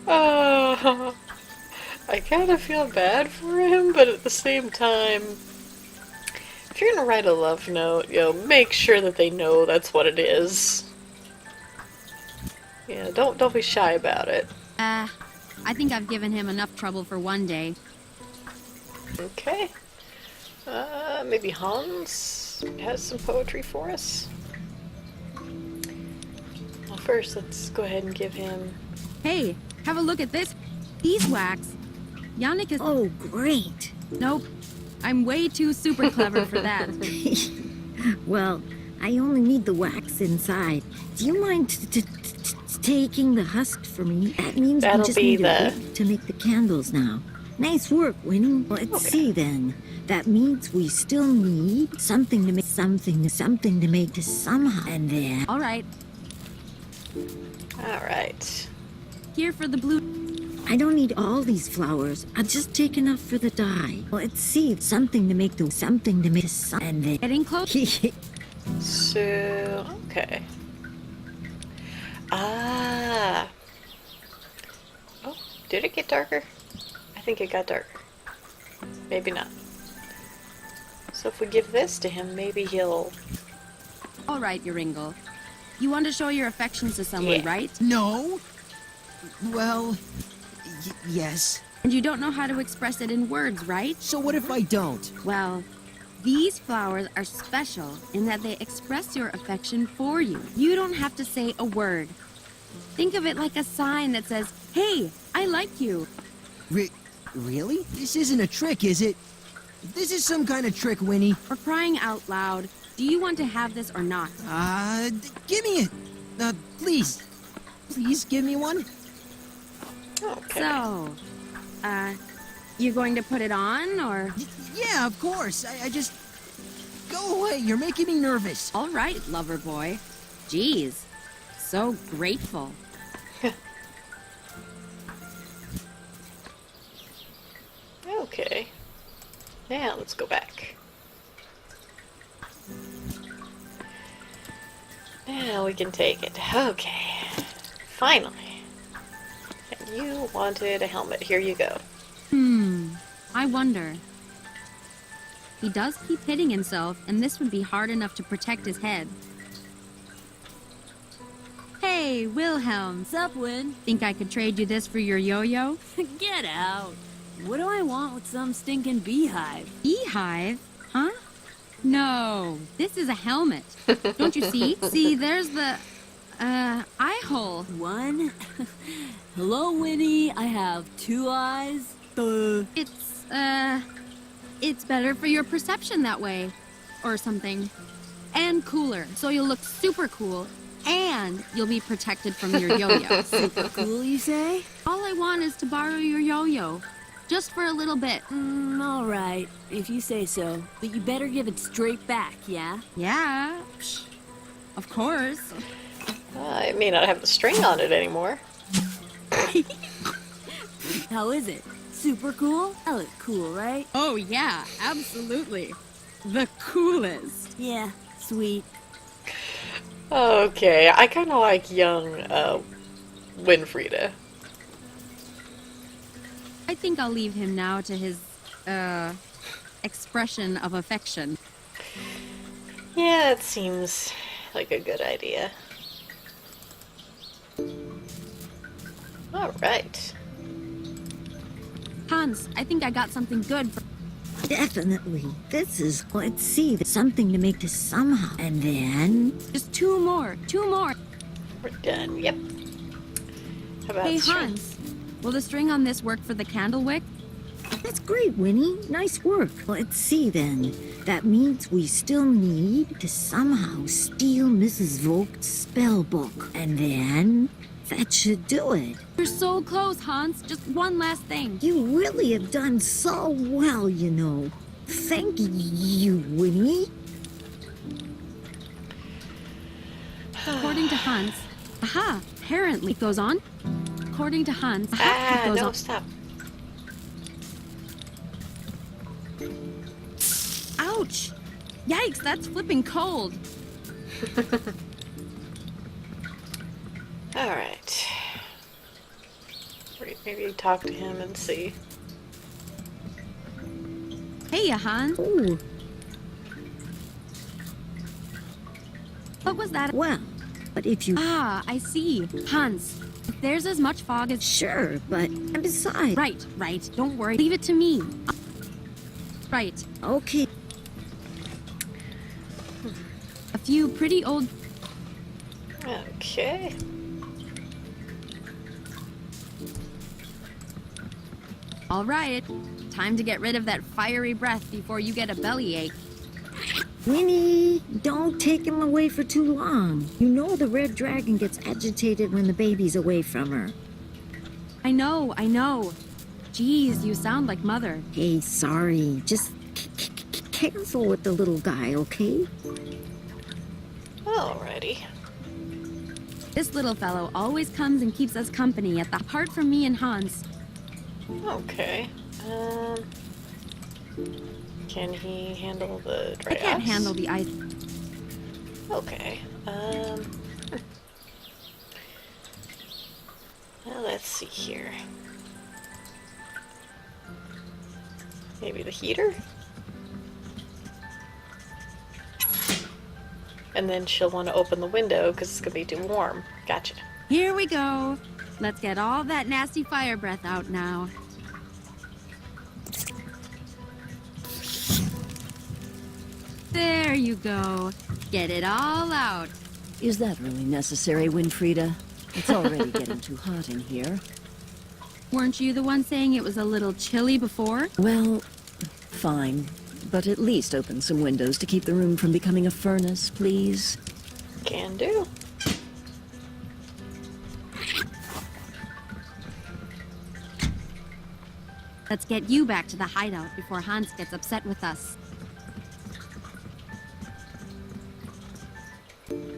S1: Oh, I kind of feel bad for him, but at the same time, if you're gonna write a love note, make sure that they know that's what it is. Yeah, don't be shy about it.
S2: I think I've given him enough trouble for one day.
S1: Okay. Maybe Hans has some poetry for us. Well, first, let's go ahead and give him...
S2: Hey, have a look at this. Beeswax. Yannicka's...
S5: oh, great.
S2: Nope. I'm way too super clever for that.
S5: Well, I only need the wax inside. Do you mind taking the husk for me? That means
S1: That'll
S5: we just
S1: be
S5: need
S1: the-
S5: a wick to make the candles now. Nice work, Winnie. Let's see then. That means we still need something to make something to make this somehow. And then
S2: All right.
S1: Alright.
S2: Here for the blue...
S5: I don't need all these flowers. I'll just take enough for the dye. Let's see. Something to make the sun. And then
S2: Getting close.
S1: So, okay. Ah. Oh, did it get darker? I think it got darker. Maybe not. So if we give this to him, maybe he'll...
S2: All right, Yoringle. You want to show your affections to someone,
S1: Yeah.
S2: right?
S3: No? Well... yes.
S2: And you don't know how to express it in words, right?
S3: So what if I don't?
S2: Well, these flowers are special in that they express your affection for you. You don't have to say a word. Think of it like a sign that says, "Hey, I like you."
S3: Really? This isn't a trick, is it? This is some kind of trick, Winnie.
S2: For crying out loud, Do you want to have this or not?
S3: Give me it. Please. Please give me one.
S1: Okay.
S2: So, you going to put it on, or?
S3: Yeah, of course. I just... Go away. You're making me nervous.
S2: All right, lover boy. Jeez, so grateful.
S1: Okay. Now let's go back. Now we can take it. Okay. Finally. And you wanted a helmet. Here you go.
S2: I wonder. He does keep hitting himself, and this would be hard enough to protect his head. Hey, Wilhelm.
S6: Sup, Win?
S2: Think I could trade you this for your yo-yo?
S6: Get out. What do I want with some stinking beehive?
S2: Beehive? Huh? No, this is a helmet. Don't you see? See, there's the, eye hole.
S6: One? Hello, Winnie. I have 2 eyes.
S2: It's better for your perception that way. Or something. And cooler, so you'll look super cool. And you'll be protected from your yo-yo.
S6: Super cool, you say?
S2: All I want is to borrow your yo-yo. Just for a little bit.
S6: All right, if you say so. But you better give it straight back, yeah?
S2: Yeah. Psh, of course.
S1: I may not have the string on it anymore.
S6: How is it? Super cool? I look cool, right?
S2: Oh, yeah, absolutely. The coolest.
S6: Yeah, sweet.
S1: Okay, I kind of like young Winfrieda.
S2: I think I'll leave him now to his, expression of affection.
S1: Yeah, it seems like a good idea. Alright.
S2: Hans, I think I got something good for...
S5: Definitely. This is, let's see, something to make this somehow. And then...
S2: Just 2 more. 2 more.
S1: We're done. Yep. How about
S2: Hey,
S1: string?
S2: Hans, will the string on this work for the candle wick?
S5: That's great, Winnie. Nice work. Let's see then. That means we still need to somehow steal Mrs. Vogt's spell book. And then... that should do it.
S2: You're so close, Hans. Just one last thing.
S5: You really have done so well, you know. Thank you, Winnie.
S2: According to Hans... Aha! Apparently it goes on. According to Hans... Aha! It goes
S1: no,
S2: on.
S1: stop.
S2: Ouch! Yikes, that's flipping cold.
S1: Alright. Maybe talk to him and see.
S2: Hey, Hans.
S5: Ooh,
S2: What was that?
S5: well, but if you...
S2: Ah, I see. Hans, if there's as much fog as...
S5: Sure, but... and besides...
S2: Right. Don't worry. Leave it to me. Right.
S5: Okay.
S2: A few pretty old...
S1: Okay.
S2: All right. Time to get rid of that fiery breath before you get a bellyache.
S5: Winnie, don't take him away for too long. You know the red dragon gets agitated when the baby's away from her.
S2: I know. Jeez, you sound like Mother.
S5: Hey, sorry. Just careful with the little guy, okay?
S1: Alrighty.
S2: This little fellow always comes and keeps us company apart from me and Hans.
S1: Okay. Can he handle the dry
S2: I can't
S1: ice?
S2: handle the ice.
S1: Okay. Well, let's see here. Maybe the heater? And then she'll want to open the window because it's going to be too warm. Gotcha.
S2: Here we go. Let's get all that nasty fire breath out now. There you go. Get it all out.
S8: Is that really necessary, Winfrieda? It's already getting too hot in here.
S2: Weren't you the one saying it was a little chilly before?
S8: Well, fine. But at least open some windows to keep the room from becoming a furnace, please.
S1: Can do.
S2: Let's get you back to the hideout before Hans gets upset with us.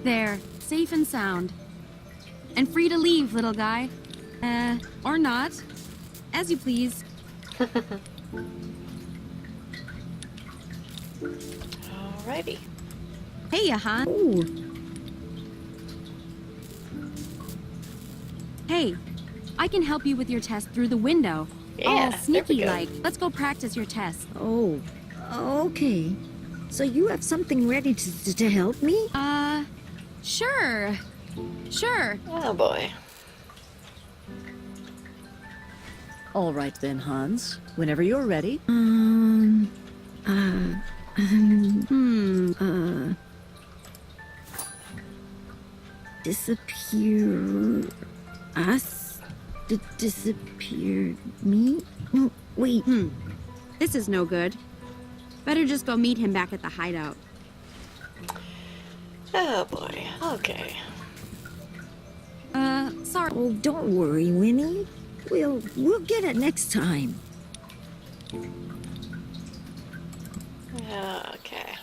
S2: There, safe and sound. And free to leave, little guy. Or not. As you please.
S1: Alrighty.
S2: Hey, Hans.
S5: Ooh,
S2: Hey, I can help you with your test through the window.
S1: Yeah,
S2: All
S1: there we
S2: sneaky
S1: go.
S2: like. Let's go practice your test.
S5: oh, okay. So you have something ready to help me?
S2: Sure. Sure.
S1: Oh boy.
S8: All right then, Hans. Whenever you're ready.
S5: Disappear us? Disappeared me? No, wait.
S2: This is no good. Better just go meet him back at the hideout.
S1: Oh boy. Okay.
S2: Sorry.
S5: Oh, don't worry, Winnie. We'll get it next time.
S1: Okay.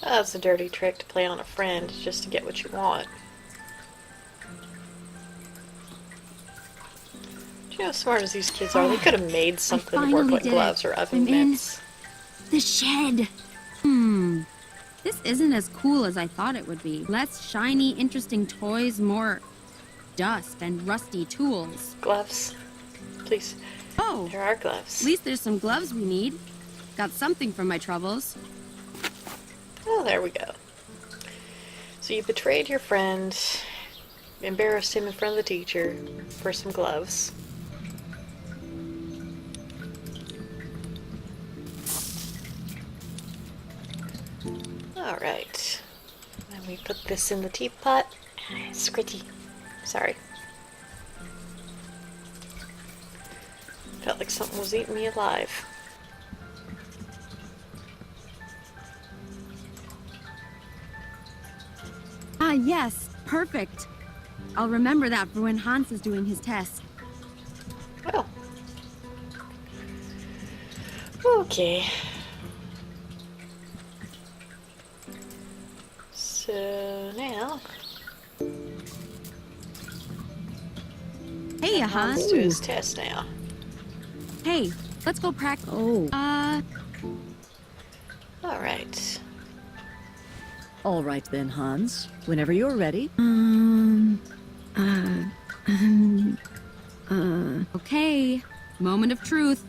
S1: That's a dirty trick to play on a friend just to get what you want. Do you know how smart as these kids are? They could have made something to work
S2: finally
S1: like
S2: did
S1: gloves
S2: it.
S1: or oven
S2: I'm in.
S1: mitts.
S2: The shed. This isn't as cool as I thought it would be. Less shiny, interesting toys, more dust and rusty tools.
S1: Gloves. Please.
S2: Oh,
S1: There are
S2: at
S1: gloves.
S2: least there's some gloves we need. Got something for my troubles.
S1: Oh, there we go. So you betrayed your friend, embarrassed him in front of the teacher for some gloves. Alright. Then we put this in the teapot. Scritty. Sorry. Felt like something was eating me alive.
S2: Ah, yes. Perfect. I'll remember that for when Hans is doing his test.
S1: Well. Okay. So now,
S2: Hey,
S1: Hans
S2: Hans.
S1: do his test now.
S2: Hey, let's go practice.
S5: Oh,
S1: All right.
S8: All right then, Hans. Whenever you're ready.
S2: Okay. Moment of truth.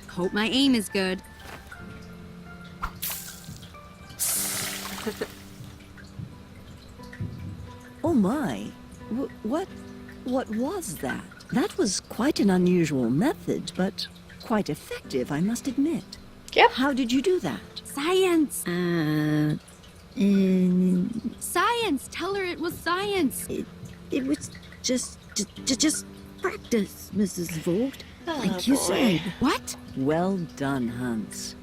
S2: Hope my aim is good.
S8: Oh my. What was that? That was quite an unusual method, but quite effective, I must admit.
S1: Yep.
S8: How did you do that?
S2: Science.
S5: um,
S2: Science. Tell her it was science.
S5: it was just practice, Mrs. Vogt.
S1: Oh,
S5: Like you
S1: boy.
S5: said.
S2: What?
S8: Well done, Hans.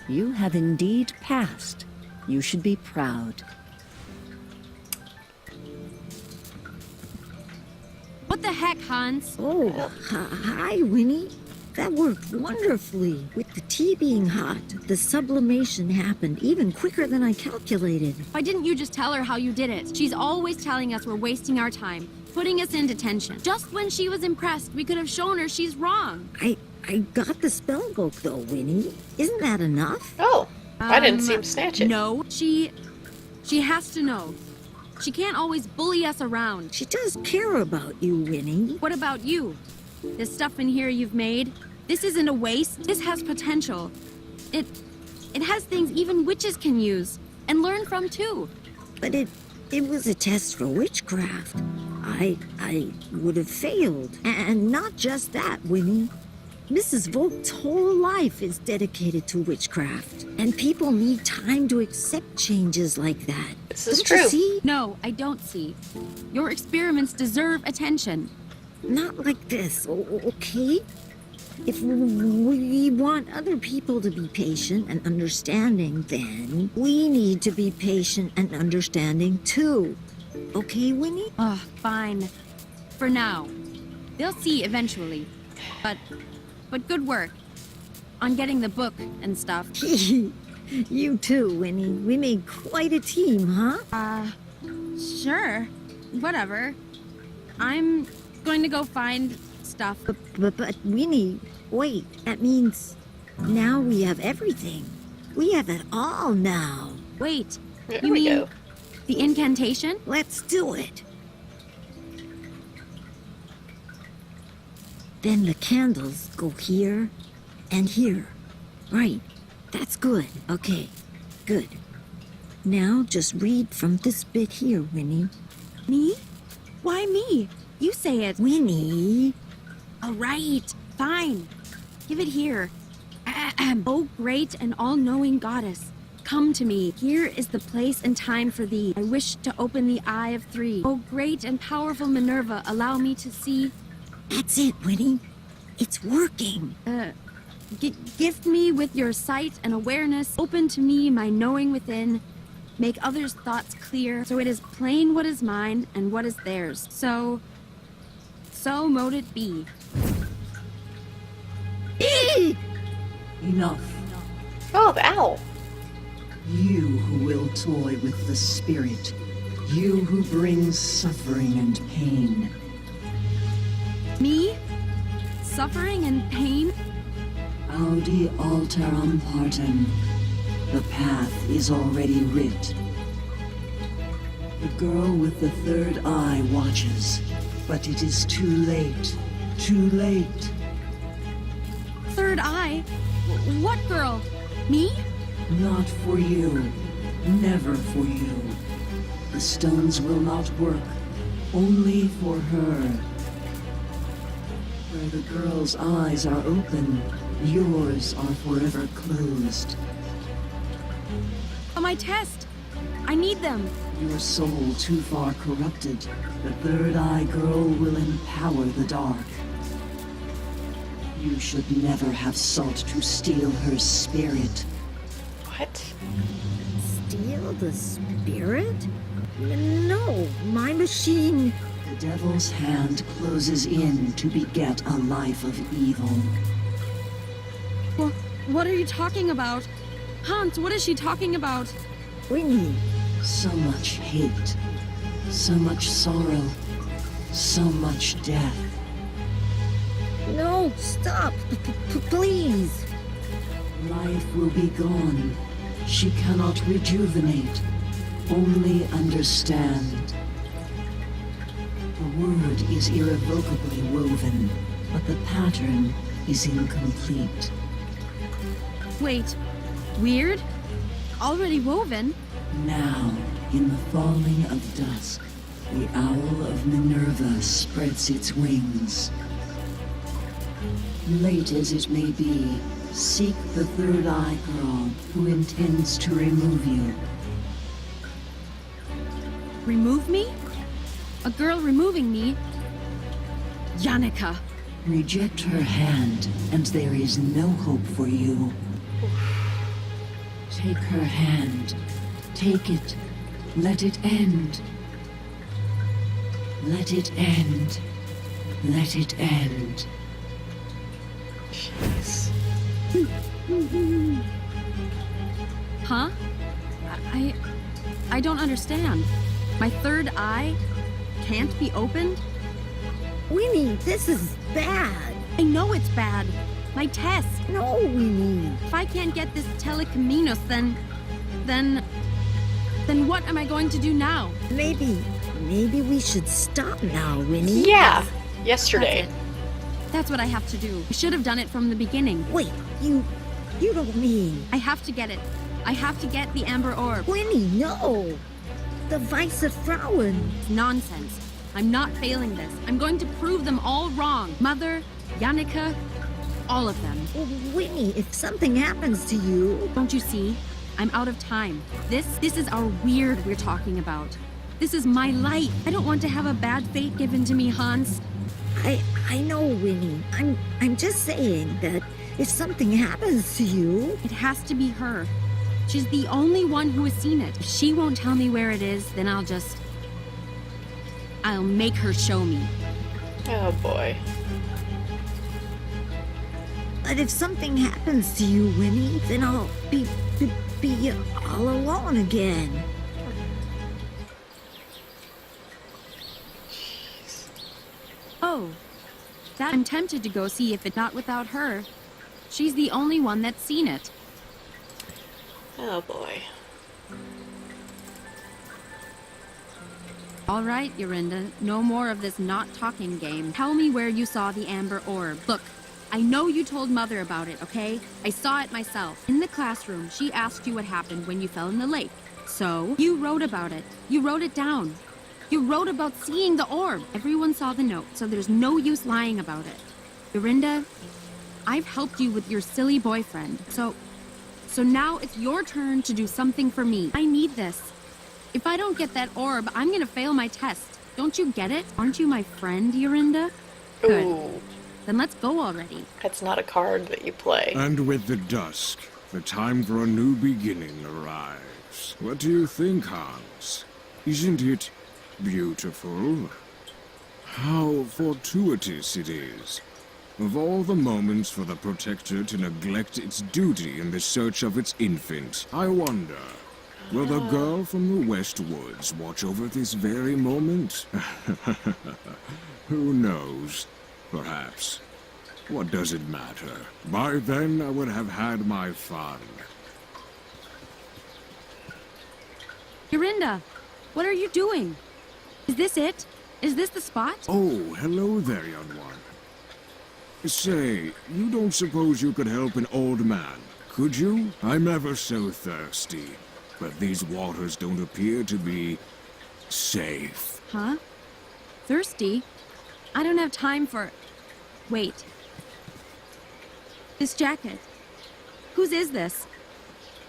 S8: You have indeed passed. You should be proud.
S2: What the heck, Hans?
S5: Oh, hi, Winnie. That worked wonderfully. With the tea being hot, the sublimation happened even quicker than I calculated.
S2: Why didn't you just tell her how you did it? She's always telling us we're wasting our time, putting us in detention. Just when she was impressed, we could have shown her she's wrong.
S5: I got the spell book, though, Winnie. Isn't that enough?
S1: Oh, I didn't see him snatch it.
S2: No, she has to know. She can't always bully us around.
S5: She does care about you, Winnie.
S2: What about you? This stuff in here you've made, this isn't a waste. This has potential. It has things even witches can use and learn from too.
S5: But it was a test for witchcraft. I would have failed. And not just that, Winnie. Mrs. Vogt's whole life is dedicated to witchcraft. And people need time to accept changes like that.
S1: This is
S5: Don't
S1: true.
S5: you see?
S2: No, I don't see. Your experiments deserve attention.
S5: Not like this, okay? If we want other people to be patient and understanding, then we need to be patient and understanding too. Okay, Winnie?
S2: Ugh, fine. For now. They'll see eventually. But good work. On getting the book and stuff.
S5: You too, Winnie. We made quite a team, huh?
S2: Sure. Whatever. I'm going to go find stuff.
S5: But Winnie, wait. That means now we have everything. We have it all now.
S2: Wait.
S1: There
S2: You
S1: we
S2: mean
S1: go.
S2: the incantation?
S5: Let's do it. Then the candles go here and here. Right. That's good. Okay. Good. Now just read from this bit here, Winnie.
S2: Me? Why me? You say it.
S5: Winnie.
S2: All right. Fine. Give it here. Oh, great and all-knowing goddess, come to me. Here is the place and time for thee. I wish to open the eye of three. Oh, great and powerful Minerva, allow me to see.
S5: That's it, Winnie. It's working.
S2: Gift me with your sight and awareness. Open to me my knowing within. Make others' thoughts clear, so it is plain what is mine and what is theirs. So mote it be.
S9: Enough.
S1: Oh, the owl.
S9: You who will toy with the spirit. You who brings suffering and pain.
S2: Me? Suffering and pain?
S9: Audi alteram partem. The path is already writ. The girl with the third eye watches, but it is too late. Too late.
S2: Third eye? What girl? Me?
S9: Not for you. Never for you. The stones will not work. Only for her. Where the girl's eyes are open, yours are forever closed.
S2: Oh, my test. I need them.
S9: Your soul too far corrupted, the third eye girl will empower the dark. You should never have sought to steal her spirit.
S1: What?
S5: Steal the spirit? No, my machine.
S9: The devil's hand closes in to beget a life of evil.
S2: What are you talking about? Hans, what is she talking about?
S5: Winnie.
S9: So much hate, so much sorrow, so much death.
S5: No, stop. Please.
S9: Life will be gone. She cannot rejuvenate, only understand. The word is irrevocably woven, but the pattern is incomplete.
S2: Wait, weird? Already woven?
S9: Now, in the falling of dusk, the owl of Minerva spreads its wings. Late as it may be, seek the third eye girl who intends to remove you.
S2: Remove me? A girl removing me? Yannicka.
S9: Reject her hand, and there is no hope for you. Take her hand. Take it. Let it end. Let it end. Let it end.
S1: Jeez.
S2: Huh? I don't understand. My third eye can't be opened?
S5: Winnie, this is bad.
S2: I know it's bad. My test.
S5: No, Winnie.
S2: If I can't get this telecaminos, then what am I going to do now?
S5: Maybe we should stop now, Winnie.
S1: Yeah. Yesterday.
S2: That's it. That's what I have to do. I should have done it from the beginning.
S5: Wait, you don't mean...
S2: I have to get it. I have to get the amber orb.
S5: Winnie, no. The Weiße Frauen.
S2: Nonsense. I'm not failing this. I'm going to prove them all wrong. Mother, Yannicka, all of them.
S5: Well, Winnie, if something happens to you...
S2: Don't you see? I'm out of time. This is our weird we're talking about. This is my life. I don't want to have a bad fate given to me, Hans.
S5: I know, Winnie. I'm just saying that if something happens to you,
S2: It has to be her. She's the only one who has seen it. If she won't tell me where it is, then I'll make her show me.
S1: Oh boy.
S5: but if something happens to you, Winnie, then I'll be all alone again.
S2: Oh, I'm tempted to go see if it's not without her. She's the only one that's seen it.
S1: Oh boy.
S2: All right, Yorinda, no more of this not talking game. Tell me where you saw the amber orb. Look, I know you told Mother about it, okay? I saw it myself. In the classroom, she asked you what happened when you fell in the lake. So, you wrote about it. You wrote it down. You wrote about seeing the orb. Everyone saw the note, so there's no use lying about it. Yorinda, I've helped you with your silly boyfriend, so now it's your turn to do something for me. I need this. If I don't get that orb, I'm gonna fail my test. Don't you get it? Aren't you my friend, Yorinda? Good.
S1: Ooh,
S2: Then let's go already.
S1: that's not a card that you play.
S10: And with the dusk, the time for a new beginning arrives. What do you think, Hans? Isn't it beautiful? How fortuitous it is. Of all the moments for the Protector to neglect its duty in the search of its infant, I wonder, will the girl from the West Woods watch over this very moment? Who knows? Perhaps. What does it matter? By then I would have had my fun.
S2: Yorinda, what are you doing? Is this it? Is this the spot?
S10: Oh, hello there, young one. Say, you don't suppose you could help an old man, could you? I'm ever so thirsty, but these waters don't appear to be safe.
S2: Huh? Thirsty? I don't have time for... Wait. This jacket. Whose is this?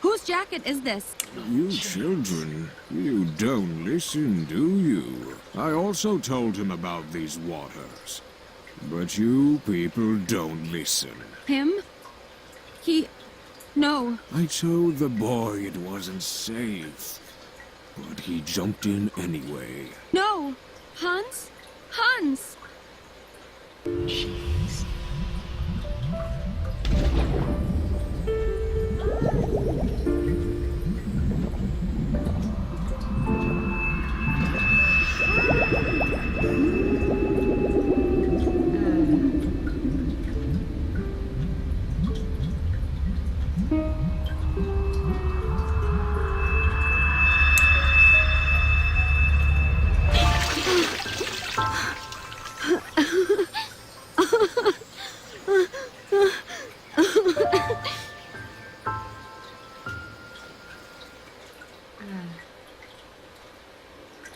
S2: Whose jacket is this?
S10: You children, you don't listen, do you? I also told him about these waters. But you people don't listen.
S2: Him? No.
S10: I told the boy it wasn't safe, but he jumped in anyway.
S2: No! Hans? Hans!
S1: Jeez.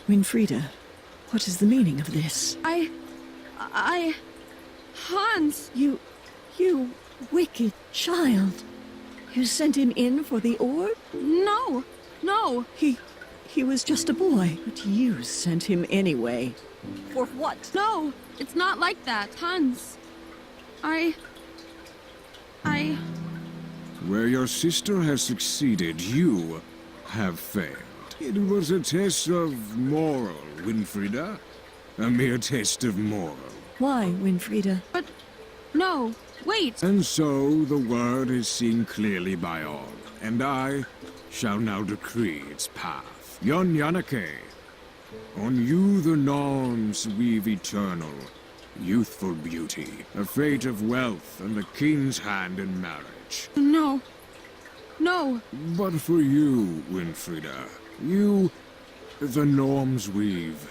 S8: Winfrieda, what is the meaning of this?
S2: Hans!
S8: You wicked child. You sent him in for the orb?
S2: No! No!
S8: He was just a boy, but you sent him anyway. For what?
S2: No! It's not like that, Hans.
S10: Where your sister has succeeded, you have failed. It was a test of moral, Winfrieda. A mere test of moral.
S8: Why, Winfrieda?
S2: But... No! Wait!
S10: And so the word is seen clearly by all, and I shall now decree its path. Yon Yanake, on you the norms weave eternal, youthful beauty, a fate of wealth and the king's hand in marriage.
S2: No! No!
S10: But for you, Winfrieda, you, the norms weave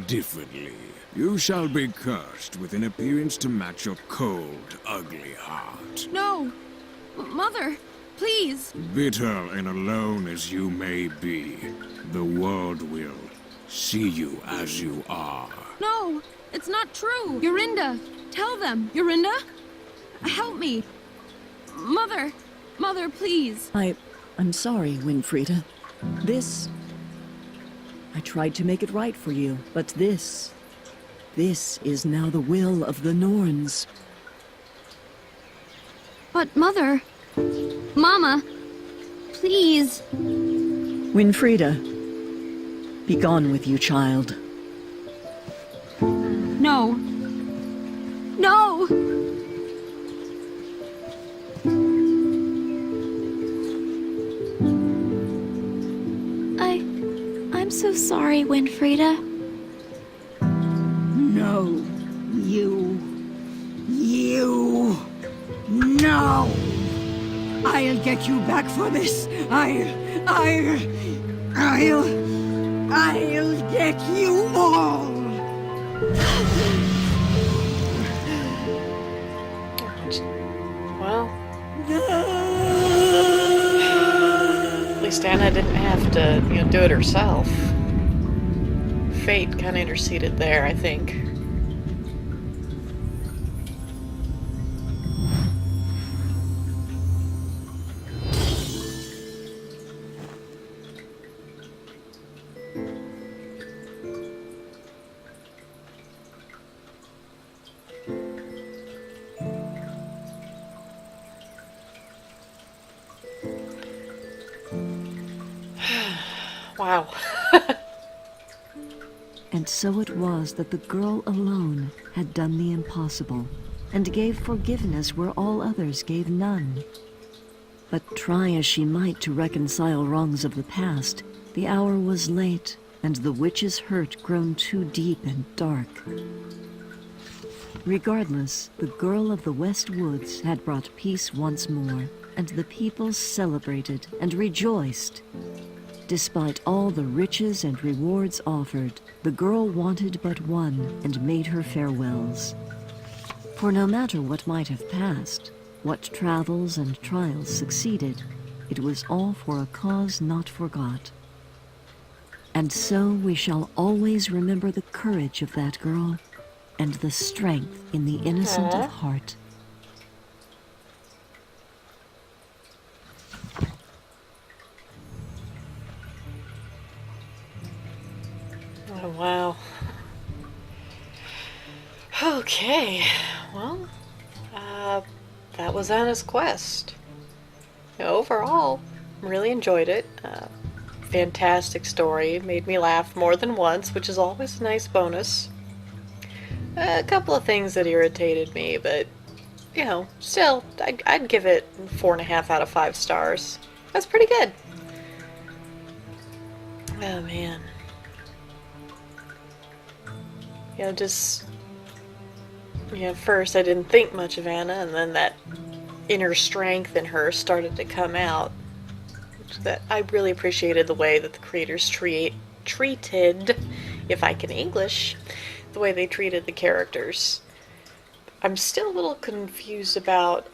S10: differently. You shall be cursed with an appearance to match your cold, ugly heart.
S2: No! Mother! Please!
S10: Bitter and alone as you may be, the world will see you as you are.
S2: No! It's not true! Yorinda! Tell them! Yorinda! Help me! Mother! Mother, please!
S8: I'm sorry, Winfrieda. I tried to make it right for you, but this This is now the will of the Norns.
S2: But Mother... Mama... Please...
S8: Winfrieda, be gone with you, child.
S2: No. No!
S6: I'm so sorry, Winfrieda.
S9: No. You. No! I'll get you back for this. I'll get you all!
S1: Well, at least Anna didn't have to, do it herself. Fate kind of interceded there, I think. Wow.
S8: And so it was that the girl alone had done the impossible, and gave forgiveness where all others gave none. But try as she might to reconcile wrongs of the past, the hour was late, and the witch's hurt grown too deep and dark. Regardless, the girl of the West Woods had brought peace once more, and the people celebrated and rejoiced. Despite all the riches and rewards offered, the girl wanted but one and made her farewells. For no matter what might have passed, what travels and trials succeeded, it was all for a cause not forgot. And so we shall always remember the courage of that girl and the strength in the innocent of heart.
S1: Oh, wow. Okay, well, that was Anna's quest. Overall, really enjoyed it. Fantastic story. Made me laugh more than once, which is always a nice bonus. A couple of things that irritated me, but, still, I'd give it 4.5 out of 5 stars. That's pretty good. Oh, man. First I didn't think much of Anna, and then that inner strength in her started to come out. That I really appreciated the way that the creators treated, if I can English, the way they treated the characters. I'm still a little confused about,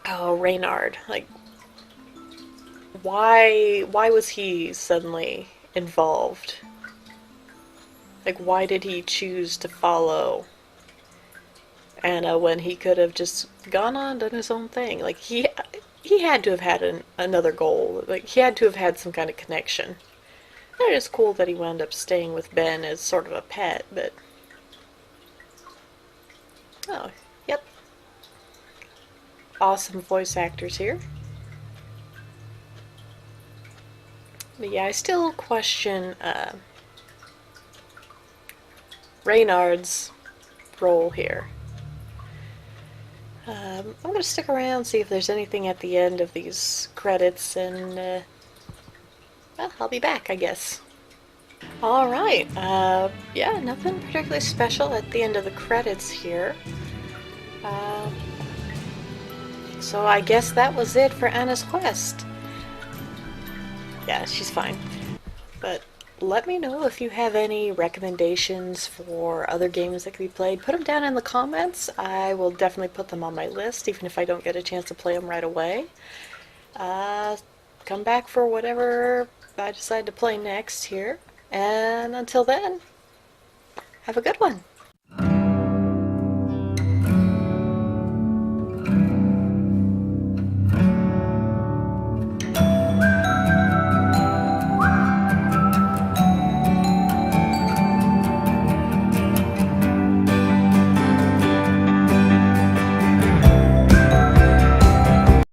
S1: Reynard. Like, why was he suddenly involved? Like, why did he choose to follow Anna when he could have just gone on, done his own thing? Like, he had to have had another goal. Like, he had to have had some kind of connection. And it is cool that he wound up staying with Ben as sort of a pet, but... Oh, yep. Awesome voice actors here. But yeah, I still question, Reynard's role here. I'm going to stick around, see if there's anything at the end of these credits, and well, I'll be back, I guess. Alright, yeah, nothing particularly special at the end of the credits here. So I guess that was it for Anna's quest. Yeah, she's fine. But let me know if you have any recommendations for other games that could be played. Put them down in the comments. I will definitely put them on my list, even if I don't get a chance to play them right away. Come back for whatever I decide to play next here. And until then, have a good one.